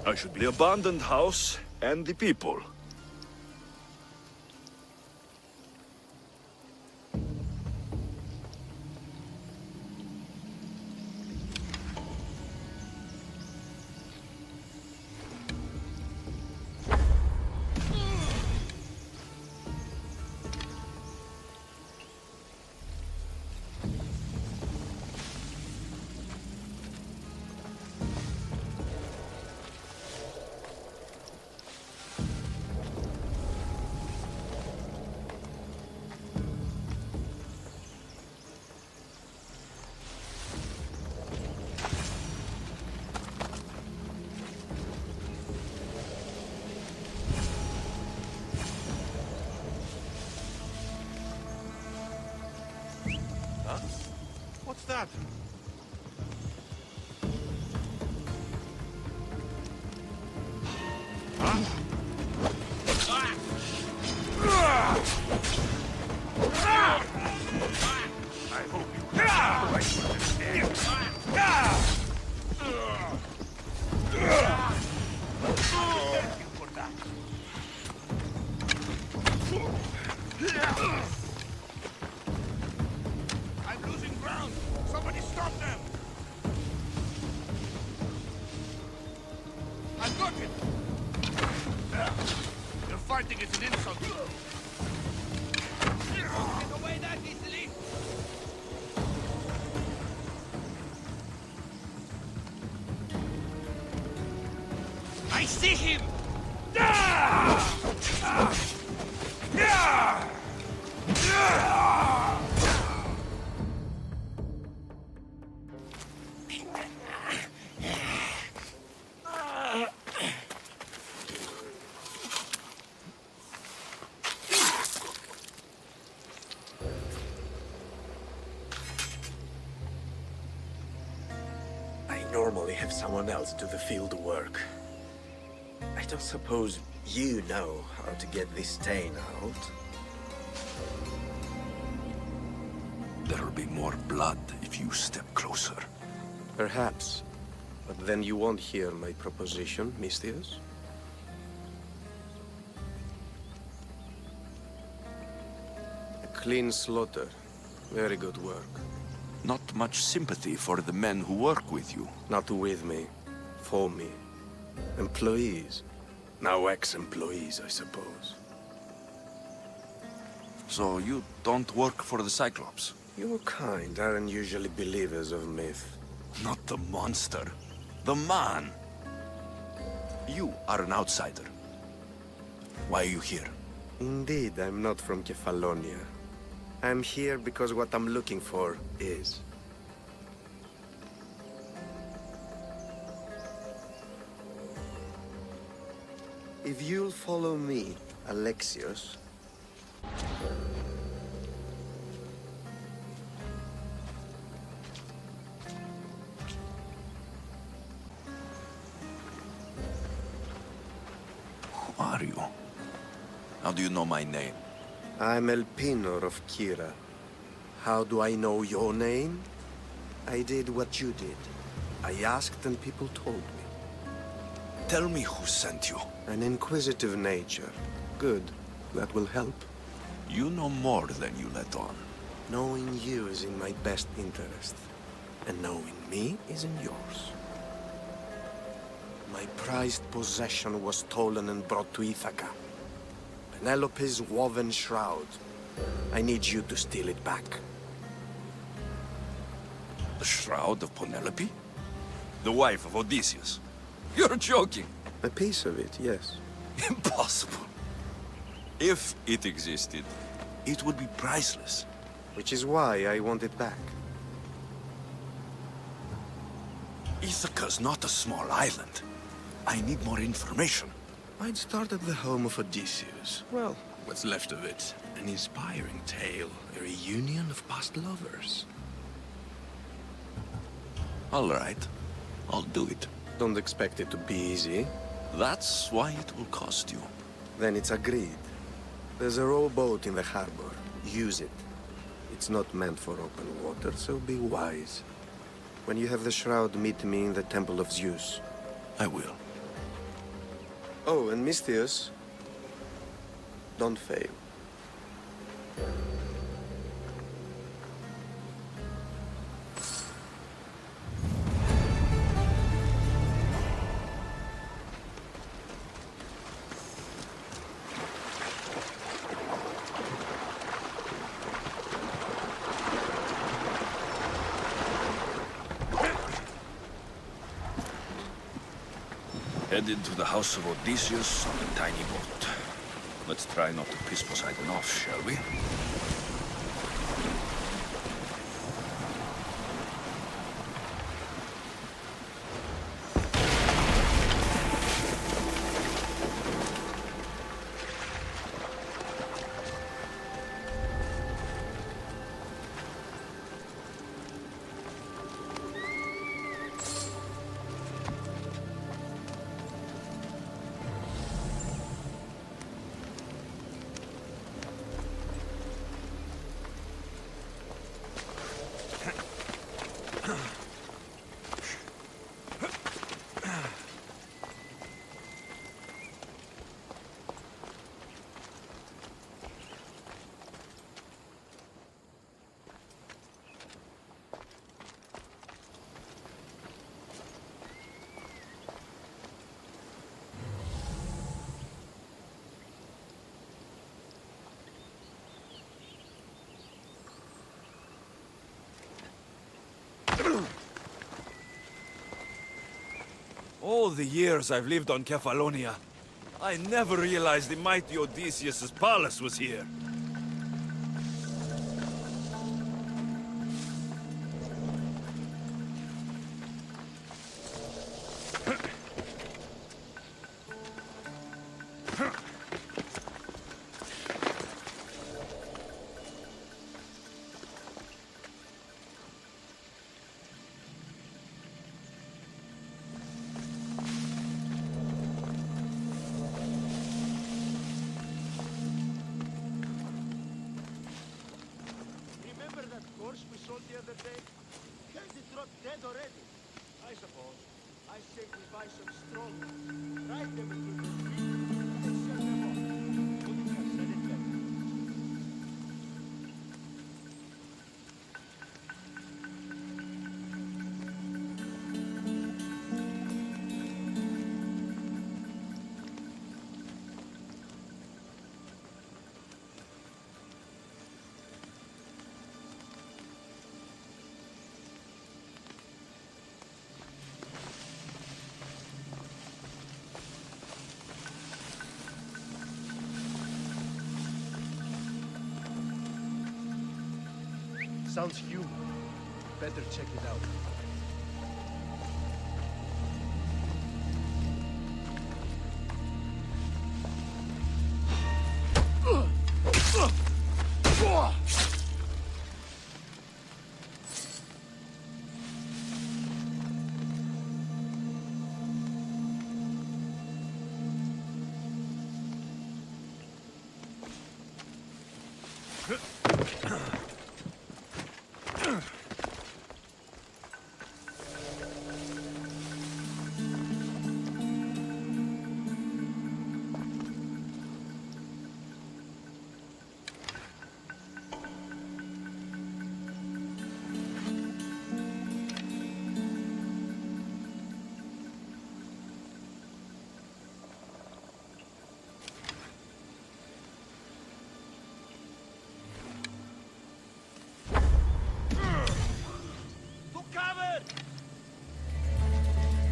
I should be abandoned house and the people. What's that? I hope you have the right to understand. I'm losing ground! Somebody stop them! I've got it! Your fighting is an insult. Get away that easily! I see him! I normally have someone else do the field work. I don't suppose you know how to get this stain out? There'll be more blood if you step closer. Perhaps. But then you won't hear my proposition, Mistius. A clean slaughter. Very good work. Not much sympathy for the men who work with you. Not with me. For me. Employees. Now ex-employees, I suppose. So you don't work for the Cyclops? Your kind aren't usually believers of myth. Not the monster. The man. You are an outsider. Why are you here? Indeed, I'm not from Kefalonia. I'm here because what I'm looking for is. If you'll follow me, Alexios... Who are you? How do you know my name? I'm Elpinor of Kira. How do I know your name? I did what you did. I asked and people told me. Tell me who sent you. An inquisitive nature. Good. That will help. You know more than you let on. Knowing you is in my best interest. And knowing me is in yours. My prized possession was stolen and brought to Ithaca. Penelope's woven shroud. I need you to steal it back. The shroud of Penelope? The wife of Odysseus? You're joking. A piece of it, yes. Impossible. If it existed, it would be priceless. Which is why I want it back. Ithaca's not a small island. I need more information. I'd start at the home of Odysseus. Well, what's left of it. An inspiring tale, a reunion of past lovers. All right. I'll do it. Don't expect it to be easy. That's why it will cost you. Then it's agreed. There's a rowboat in the harbor. Use it. It's not meant for open water, so be wise. When you have the shroud, meet me in the Temple of Zeus. I will. Oh, and Misthios, don't fail. Headed to the house of Odysseus on a tiny boat. Let's try not to piss Poseidon off, shall we? All the years I've lived on Kefalonia, I never realized the mighty Odysseus' palace was here. Sounds human. Better check it out.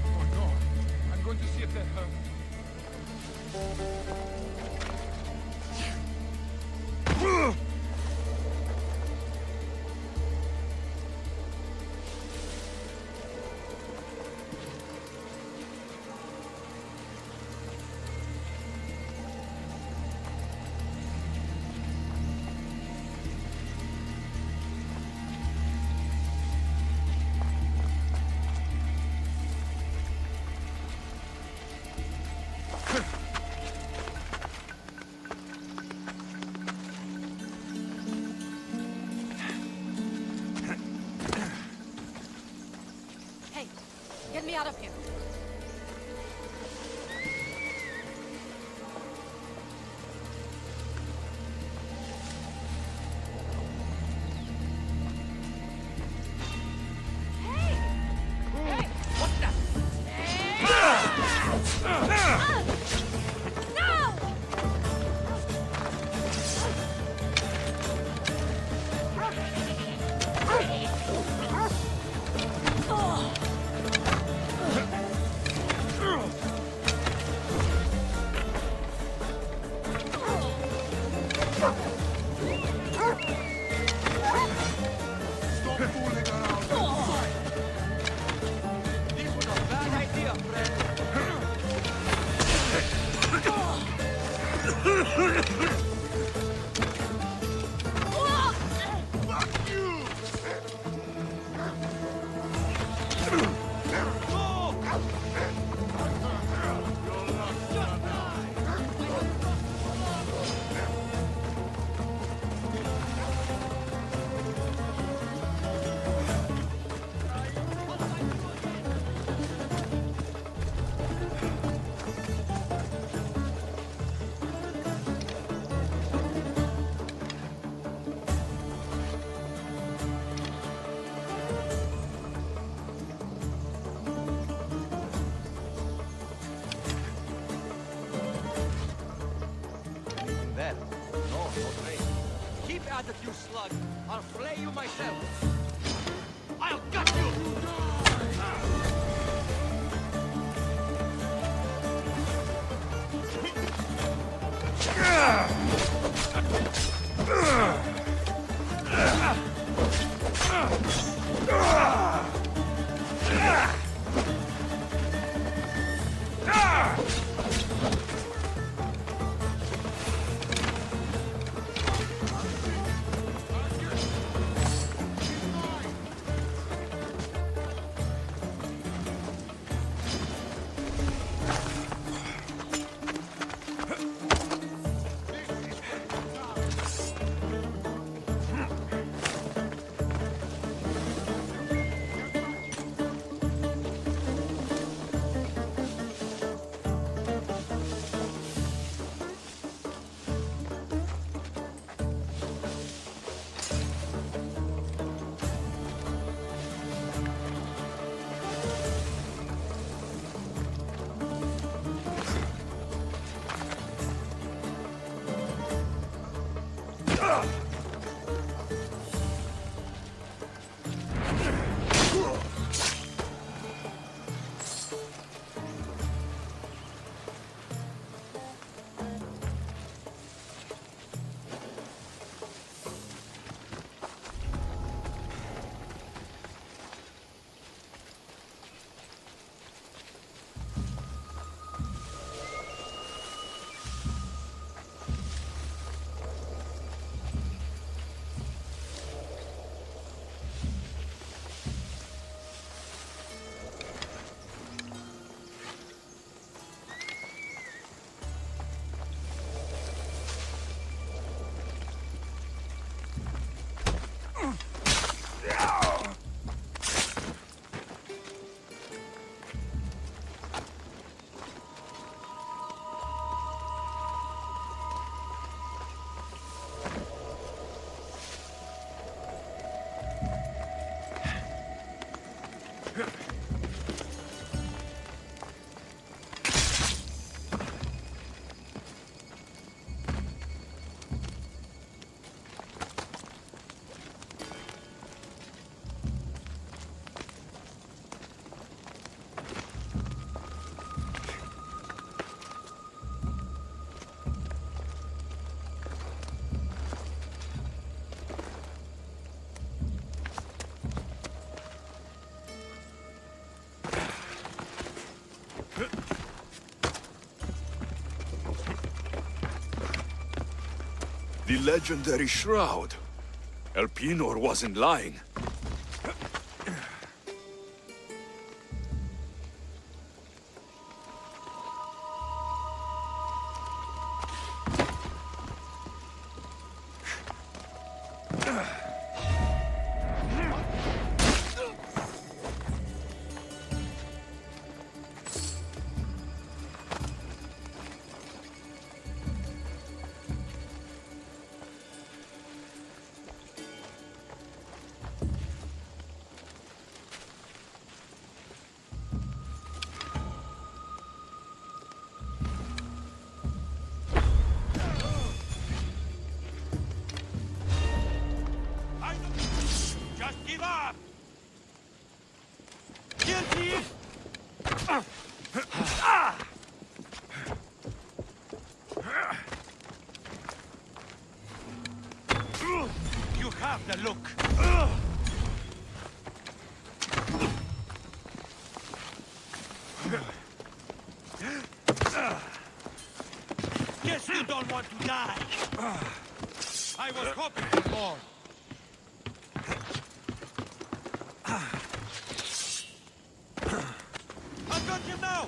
Oh no, I'm going to see if that Get me out of here. at it, you slug! I'll flay you myself! I'll gut you! The legendary shroud. Elpinor wasn't lying. You have the look. Guess you don't want to die. I was hoping for more. I've got him now.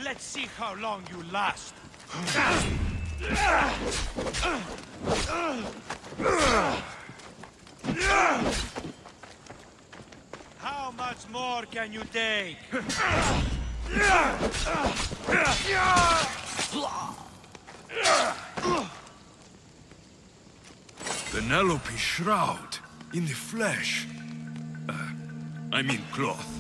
Let's see how long you last. How much more can you take? Penelope Shroud in the flesh. I mean cloth.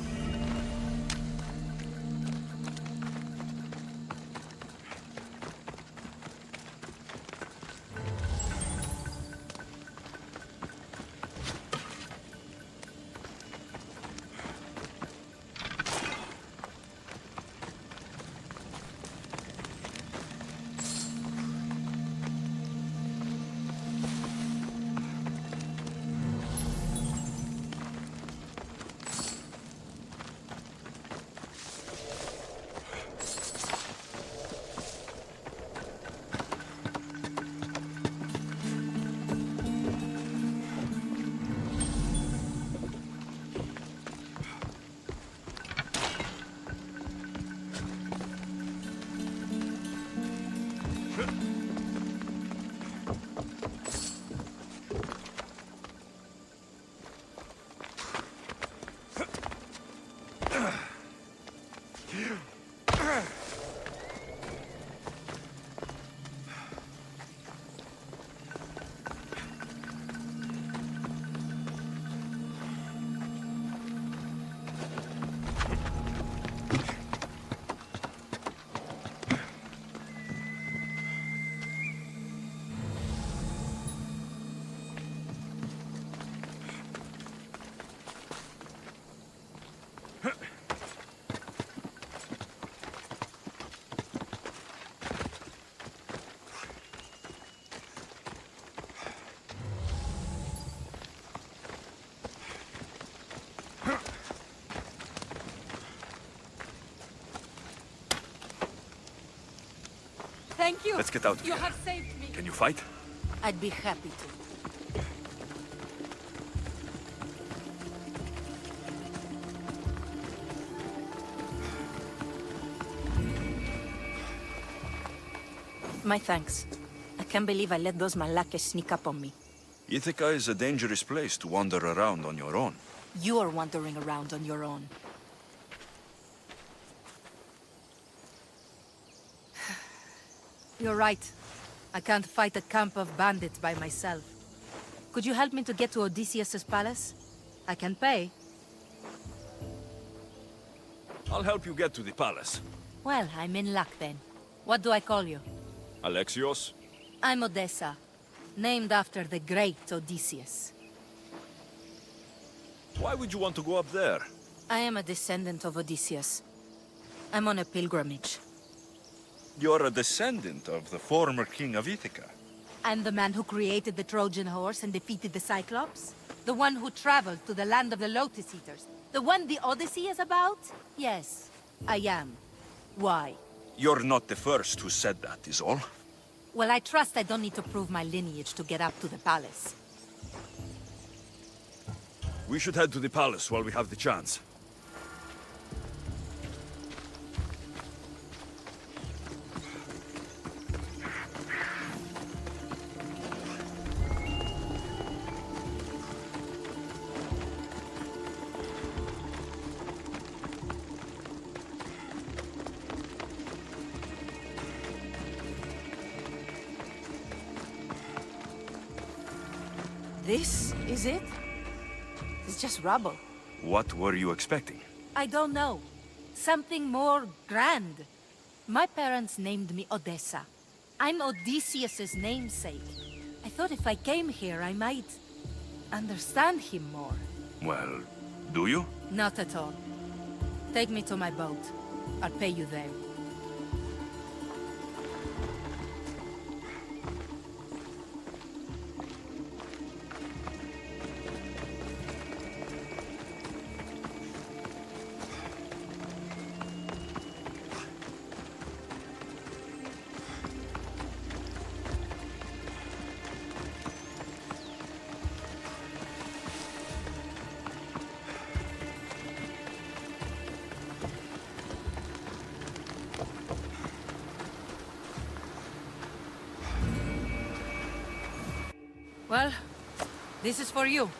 Thank you. Let's get out of You here. have saved me. Can you fight? I'd be happy to. My thanks. I can't believe I let those Malakas sneak up on me. Ithaca is a dangerous place to wander around on your own. You're wandering around on your own. You're right. I can't fight a camp of bandits by myself. Could you help me to get to Odysseus's palace? I can pay. I'll help you get to the palace. Well, I'm in luck then. What do I call you? Alexios? I'm Odessa, named after the great Odysseus. Why would you want to go up there? I am a descendant of Odysseus. I'm on a pilgrimage. You're a descendant of the former king of Ithaca. I'm the man who created the Trojan horse and defeated the Cyclops? The one who traveled to the land of the Lotus Eaters? The one the Odyssey is about? Yes, I am. Why? You're not the first who said that, is all. Well, I trust I don't need to prove my lineage to get up to the palace. We should head to the palace while we have the chance. This is it? It's just rubble. What were you expecting? I don't know. Something more grand. My parents named me Odessa. I'm Odysseus's namesake. I thought if I came here, I might understand him more. Well, do you? Not at all. Take me to my boat. I'll pay you there. Well, this is for you.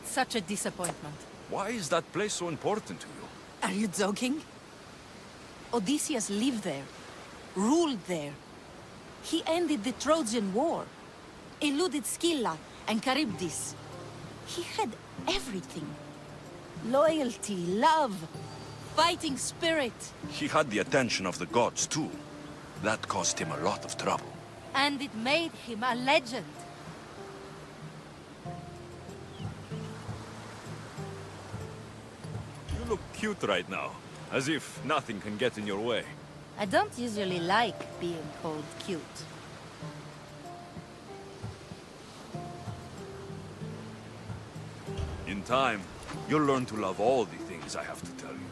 Such a disappointment. Why is that place so important to you? Are you joking? Odysseus lived there, ruled there. He ended the Trojan War, eluded Scylla and Charybdis. He had everything. Loyalty, love, fighting spirit. He had the attention of the gods, too. That caused him a lot of trouble. And it made him a legend. You look cute right now, as if nothing can get in your way. I don't usually like being called cute. In time, you'll learn to love all the things I have to tell you.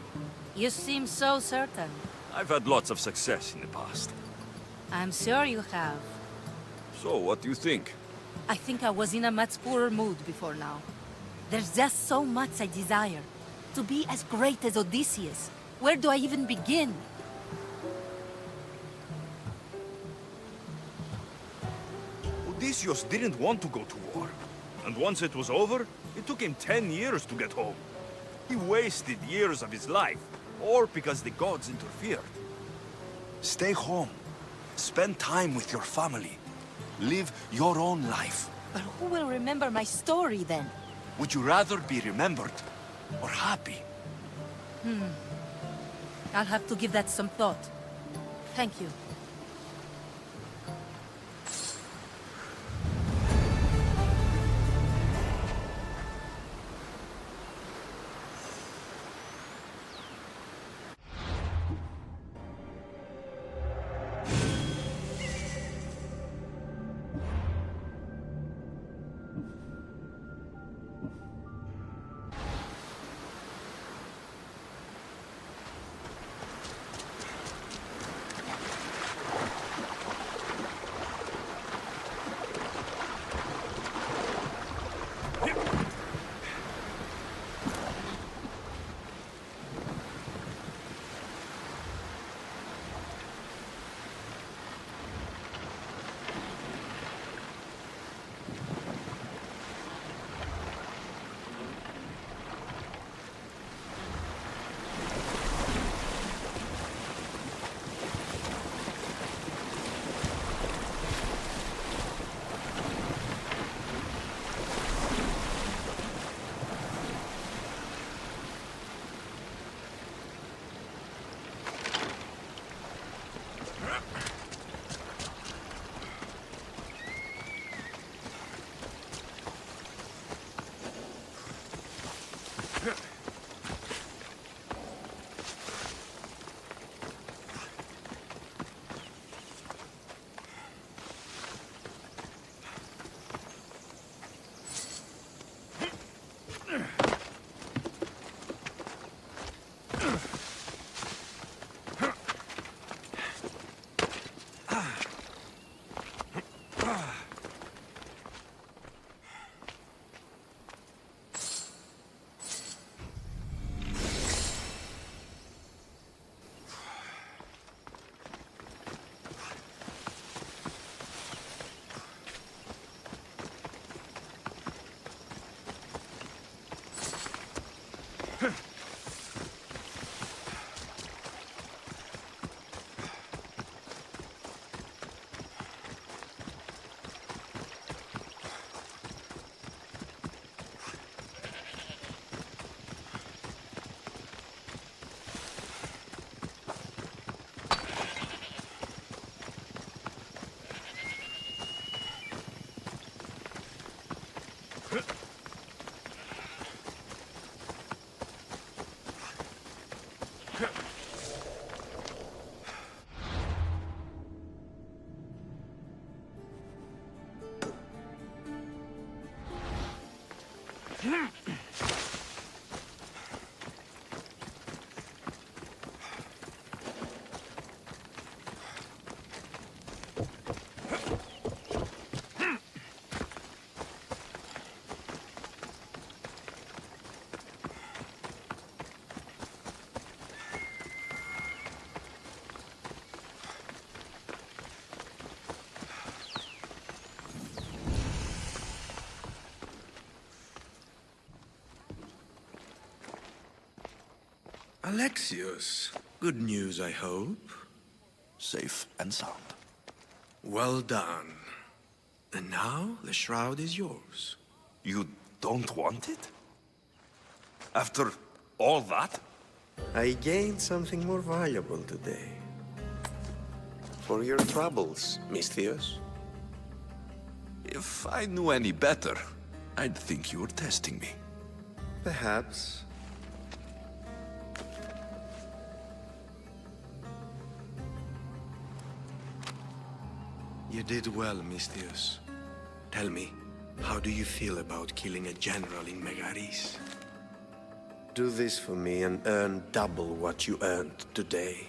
You seem so certain. I've had lots of success in the past. I'm sure you have. So, what do you think? I think I was in a much poorer mood before now. There's just so much I desire. To be as great as Odysseus. Where do I even begin? Odysseus didn't want to go to war. And once it was over, it took him 10 years to get home. He wasted years of his life, all because the gods interfered. Stay home. Spend time with your family. Live your own life. But who will remember my story then? Would you rather be remembered or happy? I'll have to give that some thought. Thank you. Alexios, good news, I hope. Safe and sound. Well done. And now the shroud is yours. You don't want it? After all that? I gained something more valuable today. For your troubles, Misthios. If I knew any better, I'd think you were testing me. Perhaps. You did well, Misthios. Tell me, how do you feel about killing a general in Megaris? Do this for me and earn double what you earned today.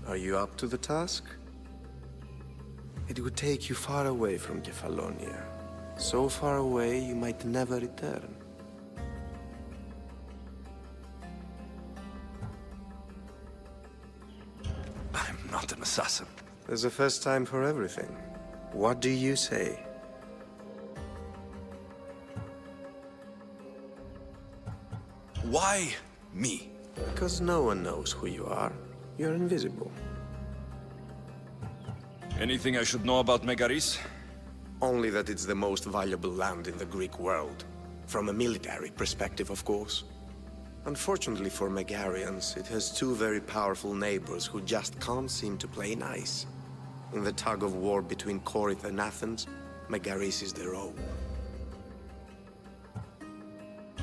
Are you up to the task? It would take you far away from Kefalonia. So far away you might never return. I'm not an assassin. There's a first time for everything. What do you say? Why me? Because no one knows who you are. You're invisible. Anything I should know about Megaris? Only that it's the most valuable land in the Greek world. From a military perspective, of course. Unfortunately for Megarians, it has two very powerful neighbors who just can't seem to play nice. In the tug of war between Corinth and Athens, Megaris is their own.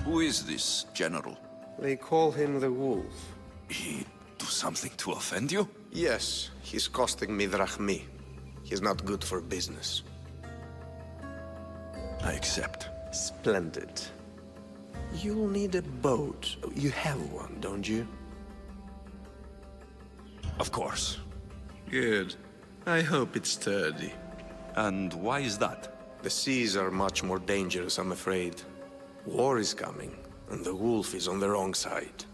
Who is this general? They call him the Wolf. He do something to offend you? Yes, he's costing me drachmi. He's not good for business. I accept. Splendid. You'll need a boat. You have one, don't you? Of course. Good. I hope it's sturdy. And why is that? The seas are much more dangerous, I'm afraid. War is coming, and the Wolf is on the wrong side.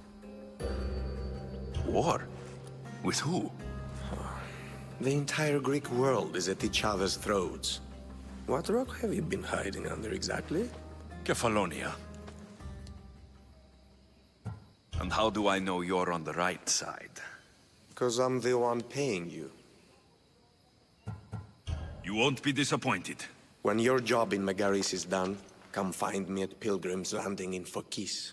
War? With who? The entire Greek world is at each other's throats. What rock have you been hiding under exactly? Kefalonia. And how do I know you're on the right side? Because I'm the one paying you. You won't be disappointed. When your job in Megaris is done, come find me at Pilgrim's Landing in Phokis.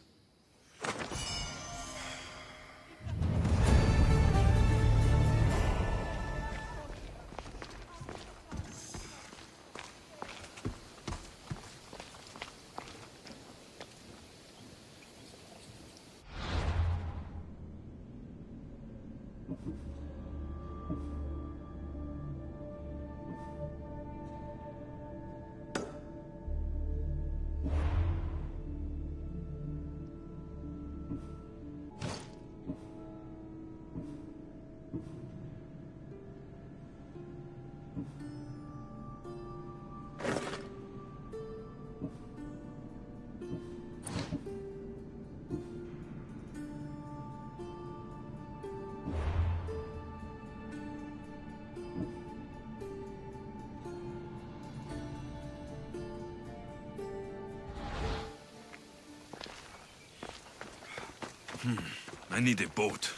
I need a boat.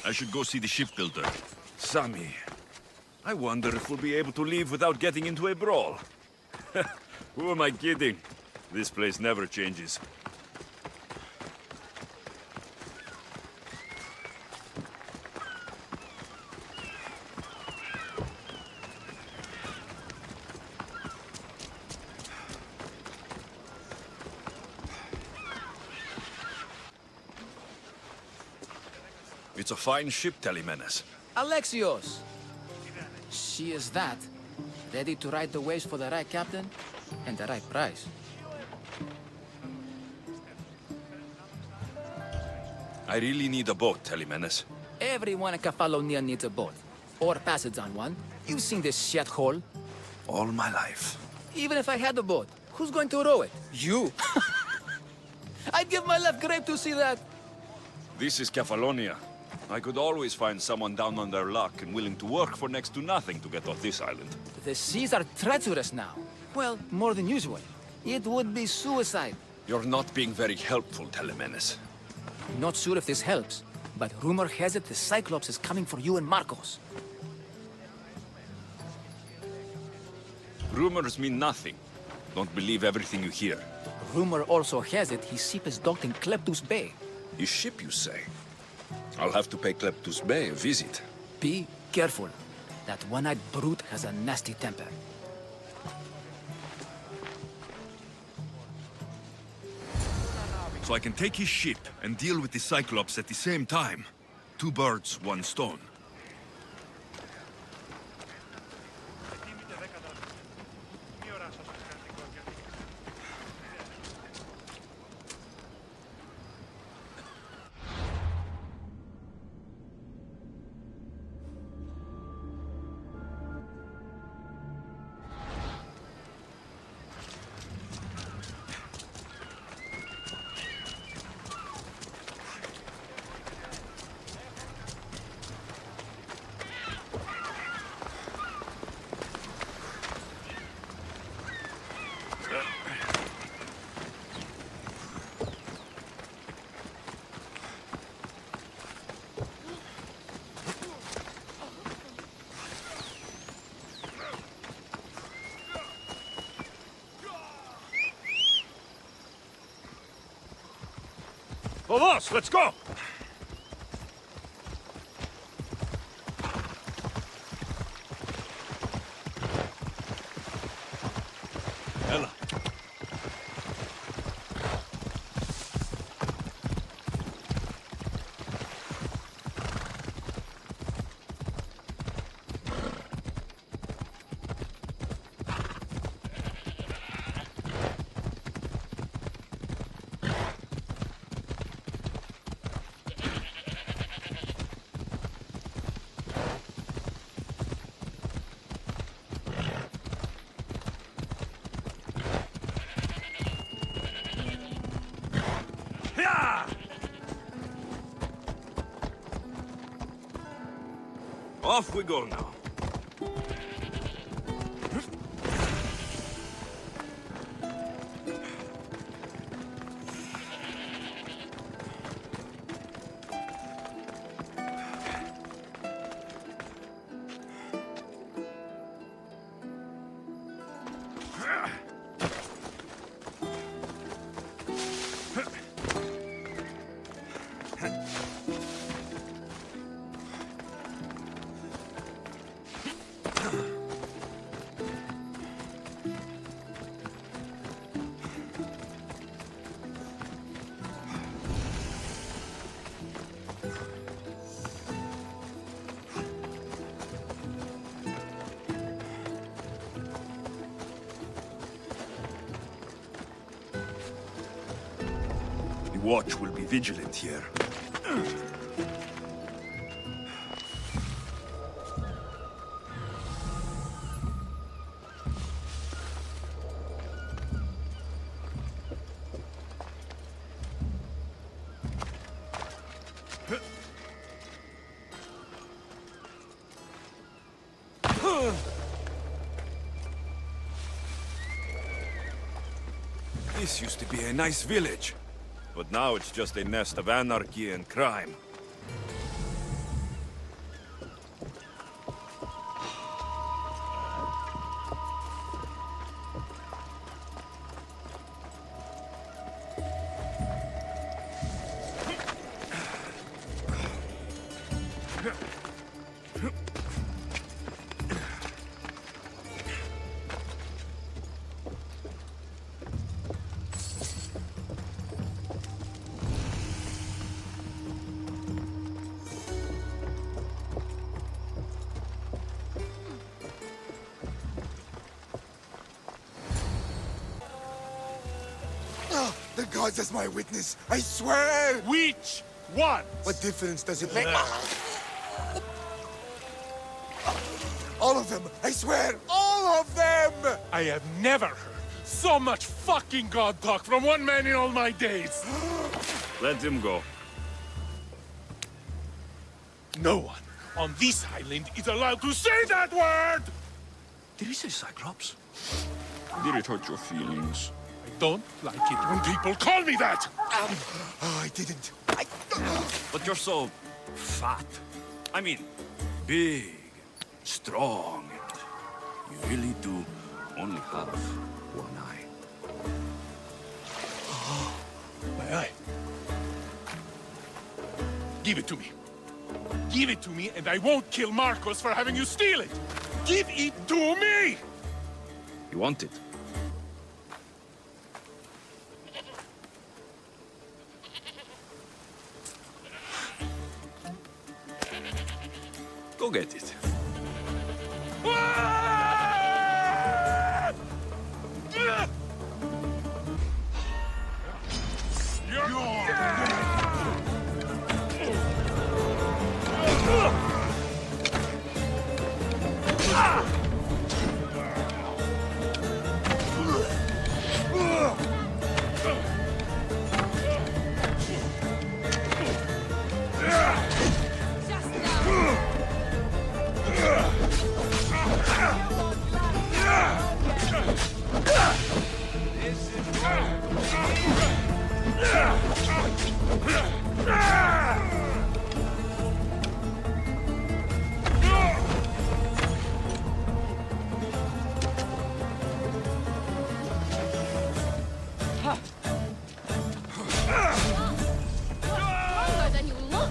I should go see the shipbuilder. Sami, I wonder if we'll be able to leave without getting into a brawl. Who am I kidding? This place never changes. It's a fine ship, Telemenes. Alexios! She is that. Ready to ride the waves for the right captain and the right price. I really need a boat, Telemenes. Everyone in Kefalonia needs a boat. Or passage on one. You've seen this shithole. All my life. Even if I had a boat, who's going to row it? You! I'd give my left grape to see that. This is Kefalonia. I could always find someone down on their luck and willing to work for next to nothing to get off this island. The seas are treacherous now. Well, more than usual. It would be suicide. You're not being very helpful, Telemenes. Not sure if this helps, but rumor has it the Cyclops is coming for you and Marcos. Rumors mean nothing. Don't believe everything you hear. Rumor also has it his ship is docked in Kleptus Bay. His ship, you say? I'll have to pay Kleptus Bay a visit. Be careful. That one-eyed brute has a nasty temper. So I can take his ship and deal with the Cyclops at the same time. 2 birds, 1 stone. Vamos, let's go! Ella. Off we go now. The watch will be vigilant here. This used to be a nice village, but now it's just a nest of anarchy and crime. The gods as my witness, I swear! Witch! One! What difference does it make? All of them! I swear! All of them! I have never heard so much fucking God talk from one man in all my days. Let him go. No one on this island is allowed to say that word! Did he say Cyclops? Did it hurt your feelings? I don't like it when people call me that! Oh, I didn't. But you're so fat. I mean, big, strong. You really do only have one eye. My eye. Give it to me. Give it to me, and I won't kill Marcos for having you steal it! Give it to me! You want it? Go get it. Longer than you look.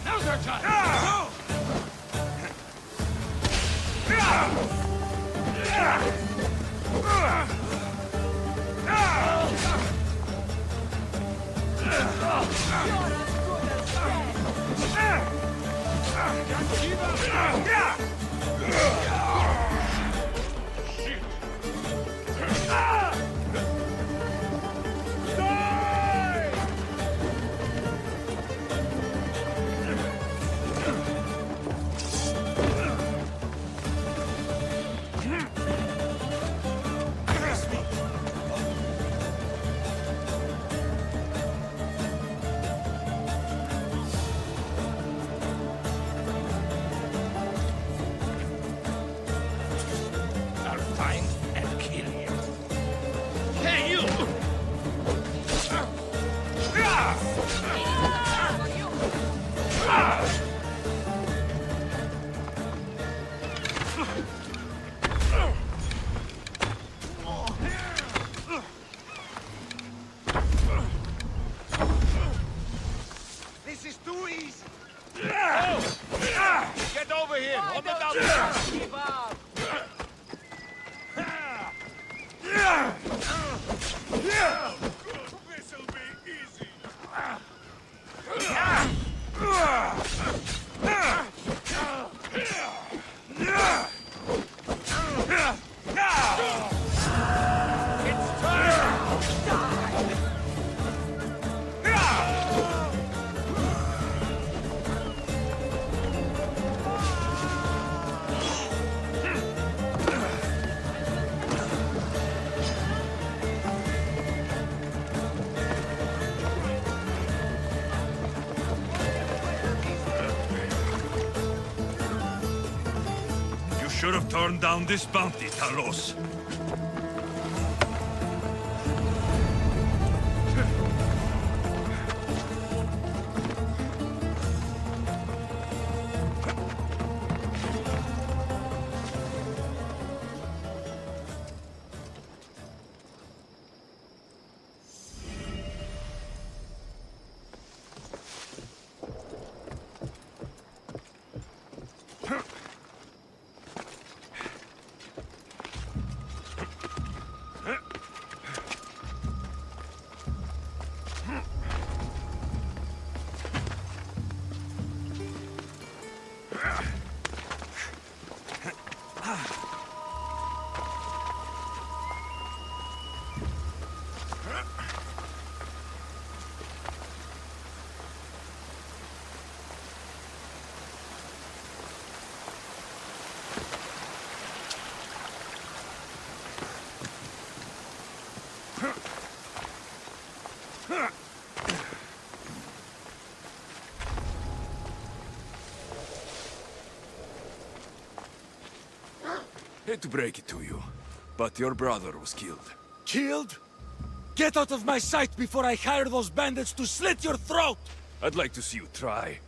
Now's our time! I'll find and kill you. Hey, you! This is too easy. Get over here! On the double! Give up! This'll be easy! should have turned down this bounty, Talos. Hate to break it to you, but your brother was killed. Killed? Get out of my sight before I hire those bandits to slit your throat! I'd like to see you try.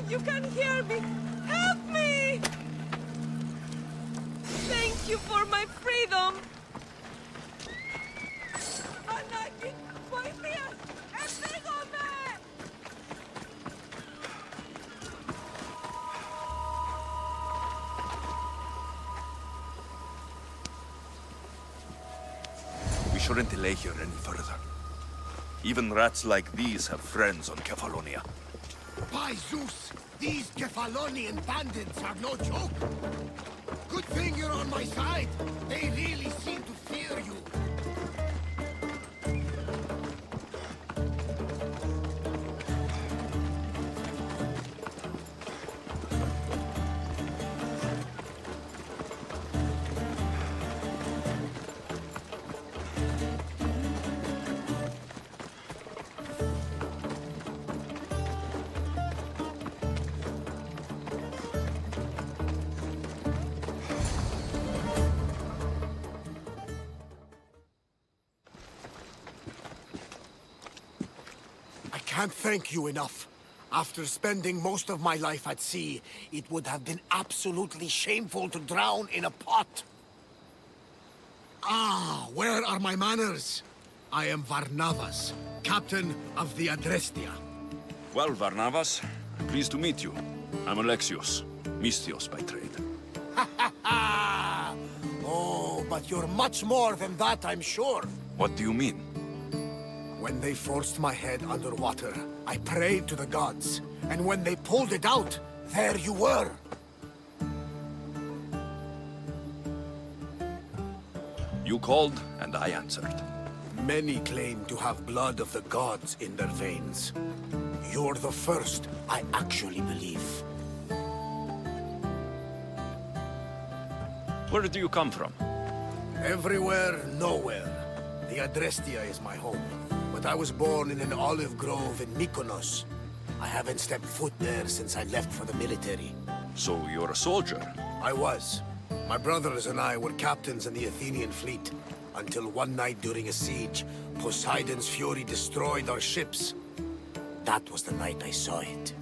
You can hear me! Help me! Thank you for my freedom! Anaki, policía! ¡Estígame! We shouldn't delay here any further. Even rats like these have friends on Kefalonia. By Zeus, these Kefalonian bandits are no joke. Good thing you're on my side. They really seem to fear you. I can't thank you enough. After spending most of my life at sea, it would have been absolutely shameful to drown in a pot. Ah, where are my manners? I am Varnavas, captain of the Adrestia. Well, Varnavas, pleased to meet you. I'm Alexios, Mystios by trade. Oh, but you're much more than that, I'm sure. What do you mean? When they forced my head underwater, I prayed to the gods. And when they pulled it out, there you were. You called, and I answered. Many claim to have blood of the gods in their veins. You're the first I actually believe. Where do you come from? Everywhere, nowhere. The Adrestia is my home. But I was born in an olive grove in Mykonos. I haven't stepped foot there since I left for the military. So you're a soldier? I was. My brothers and I were captains in the Athenian fleet, until one night during a siege, Poseidon's fury destroyed our ships. That was the night I saw it.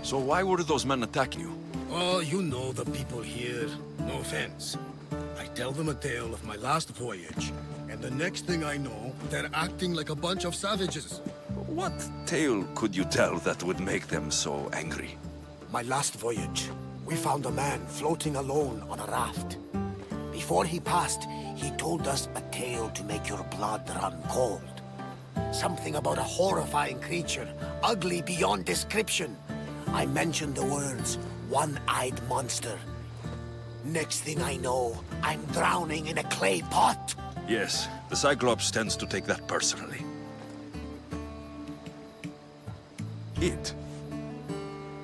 So why were those men attacking you? Oh, you know the people here. No offense. I tell them a tale of my last voyage, and the next thing I know, they're acting like a bunch of savages. What tale could you tell that would make them so angry? My last voyage, we found a man floating alone on a raft. Before he passed, he told us a tale to make your blood run cold. Something about a horrifying creature, ugly beyond description. I mentioned the words, one-eyed monster. Next thing I know, I'm drowning in a clay pot. Yes, the Cyclops tends to take that personally. It?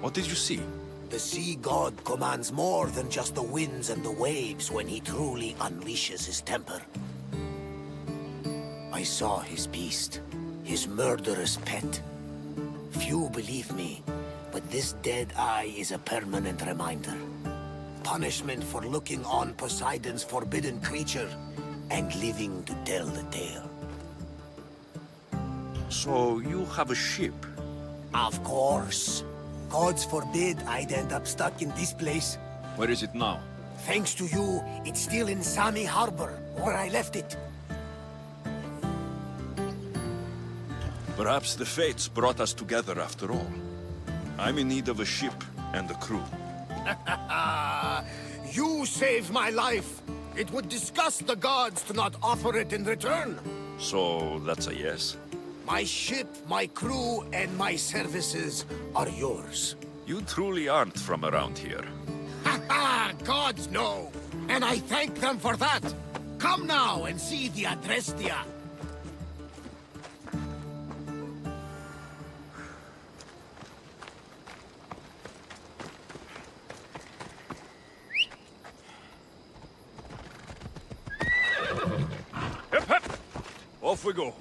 What did you see? The sea god commands more than just the winds and the waves when he truly unleashes his temper. I saw his beast, his murderous pet. Few believe me, but this dead eye is a permanent reminder. Punishment for looking on Poseidon's forbidden creature and living to tell the tale. So you have a ship? Of course. Gods forbid I'd end up stuck in this place. Where is it now? Thanks to you, it's still in Sami Harbor, where I left it. Perhaps the fates brought us together after all. I'm in need of a ship and a crew. You saved my life. It would disgust the gods to not offer it in return. So that's a yes? My ship, my crew, and my services are yours. You truly aren't from around here. Ha ha! Gods know! And I thank them for that! Come now and see the Adrestia! Off we go.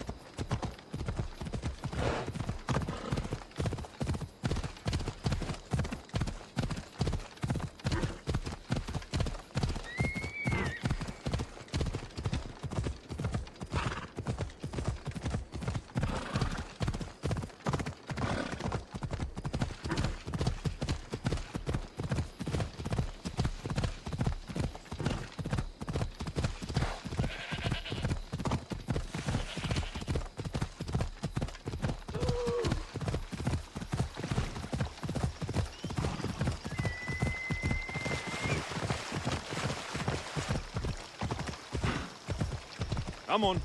Come on.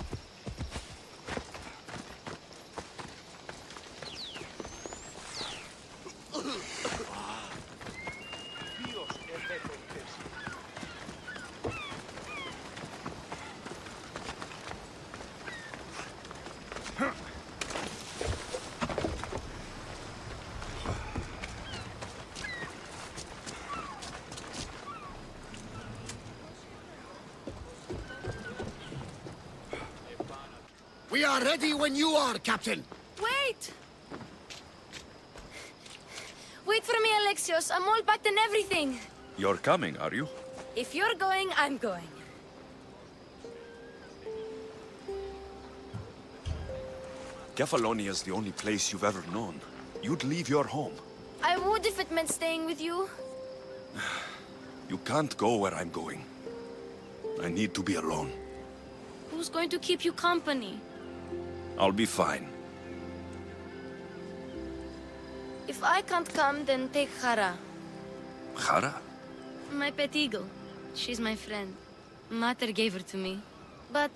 We are ready when you are, Captain. Wait! Wait for me, Alexios. I'm all packed and everything. You're coming, are you? If you're going, I'm going. Kefalonia is the only place you've ever known. You'd leave your home. I would if it meant staying with you. You can't go where I'm going. I need to be alone. Who's going to keep you company? I'll be fine. If I can't come, then take Hara. Hara? My pet eagle. She's my friend. Mater gave her to me. But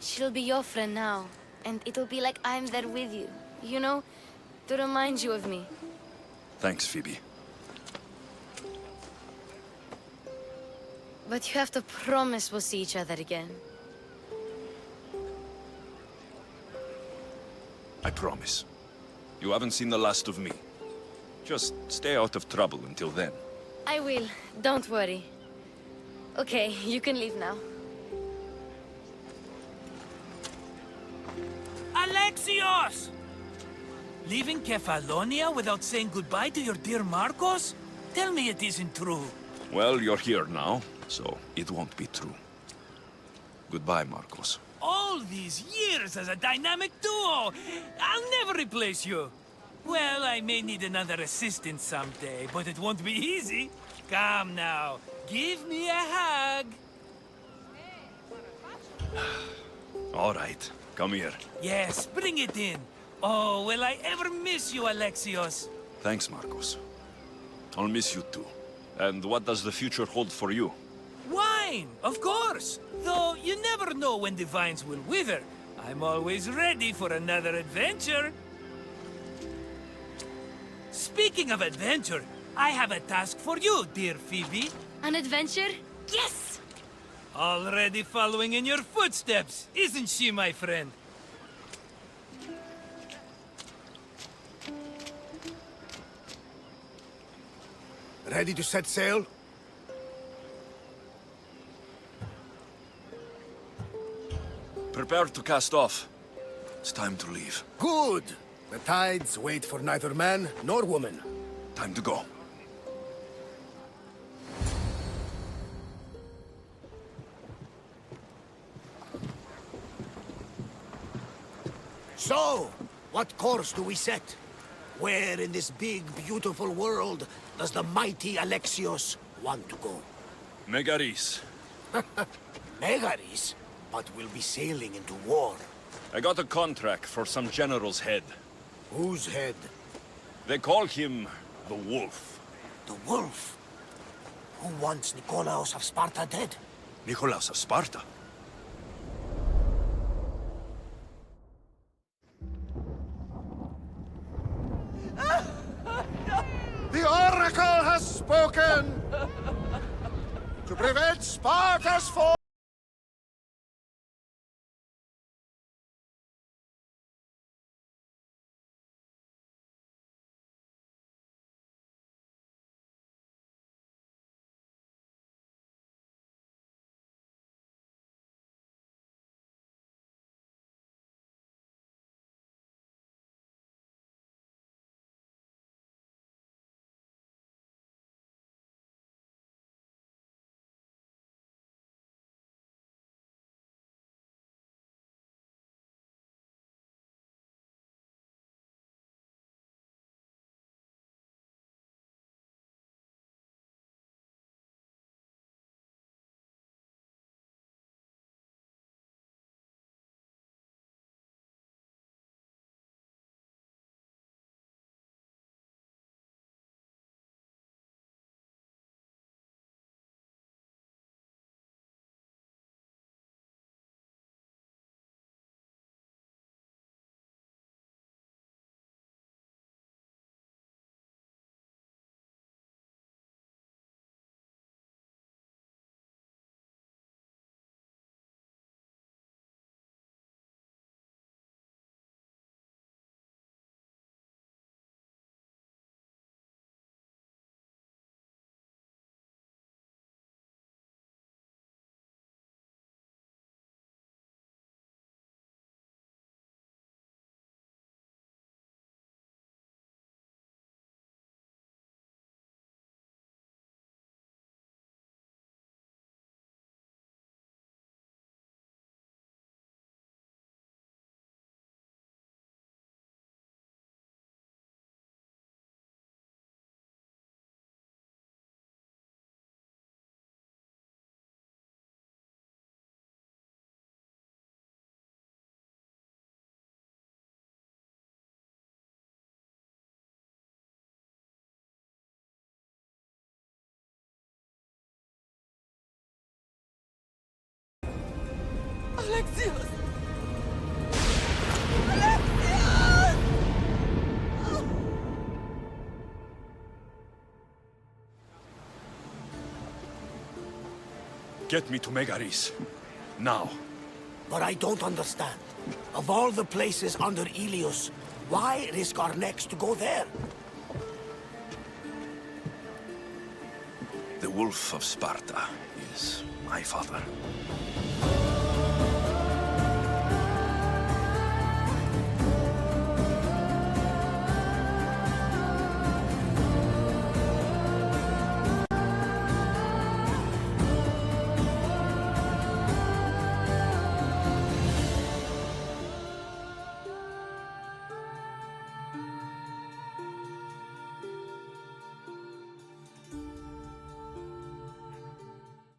she'll be your friend now. And it'll be like I'm there with you. You know? To remind you of me. Thanks, Phoebe. But you have to promise we'll see each other again. I promise. You haven't seen the last of me. Just stay out of trouble until then. I will. Don't worry. Okay, you can leave now. Alexios! Leaving Kefalonia without saying goodbye to your dear Marcos? Tell me it isn't true. Well, you're here now, so it won't be true. Goodbye, Marcos. All these years as a dynamic duo! I'll never replace you! Well, I may need another assistant someday, but it won't be easy. Come now, give me a hug. All right, come here. Yes, bring it in. Oh, will I ever miss you, Alexios? Thanks, Marcos. I'll miss you too. And what does the future hold for you? Wine, of course. Though you never know when the vines will wither. I'm always ready for another adventure. Speaking of adventure, I have a task for you, dear Phoebe. An adventure? Yes! Already following in your footsteps, isn't she, my friend? Ready to set sail? Prepare to cast off. It's time to leave. Good! The tides wait for neither man nor woman. Time to go. So, what course do we set? Where in this big, beautiful world does the mighty Alexios want to go? Megaris. Megaris? But we'll be sailing into war. I got a contract for some general's head. Whose head? They call him the Wolf. The Wolf? Who wants Nikolaos of Sparta dead? Nikolaos of Sparta? The Oracle has spoken! To prevent Sparta's fall! Alexios! Get me to Megaris. Now. But I don't understand. Of all the places under Ilios, why risk our necks to go there? The Wolf of Sparta is my father.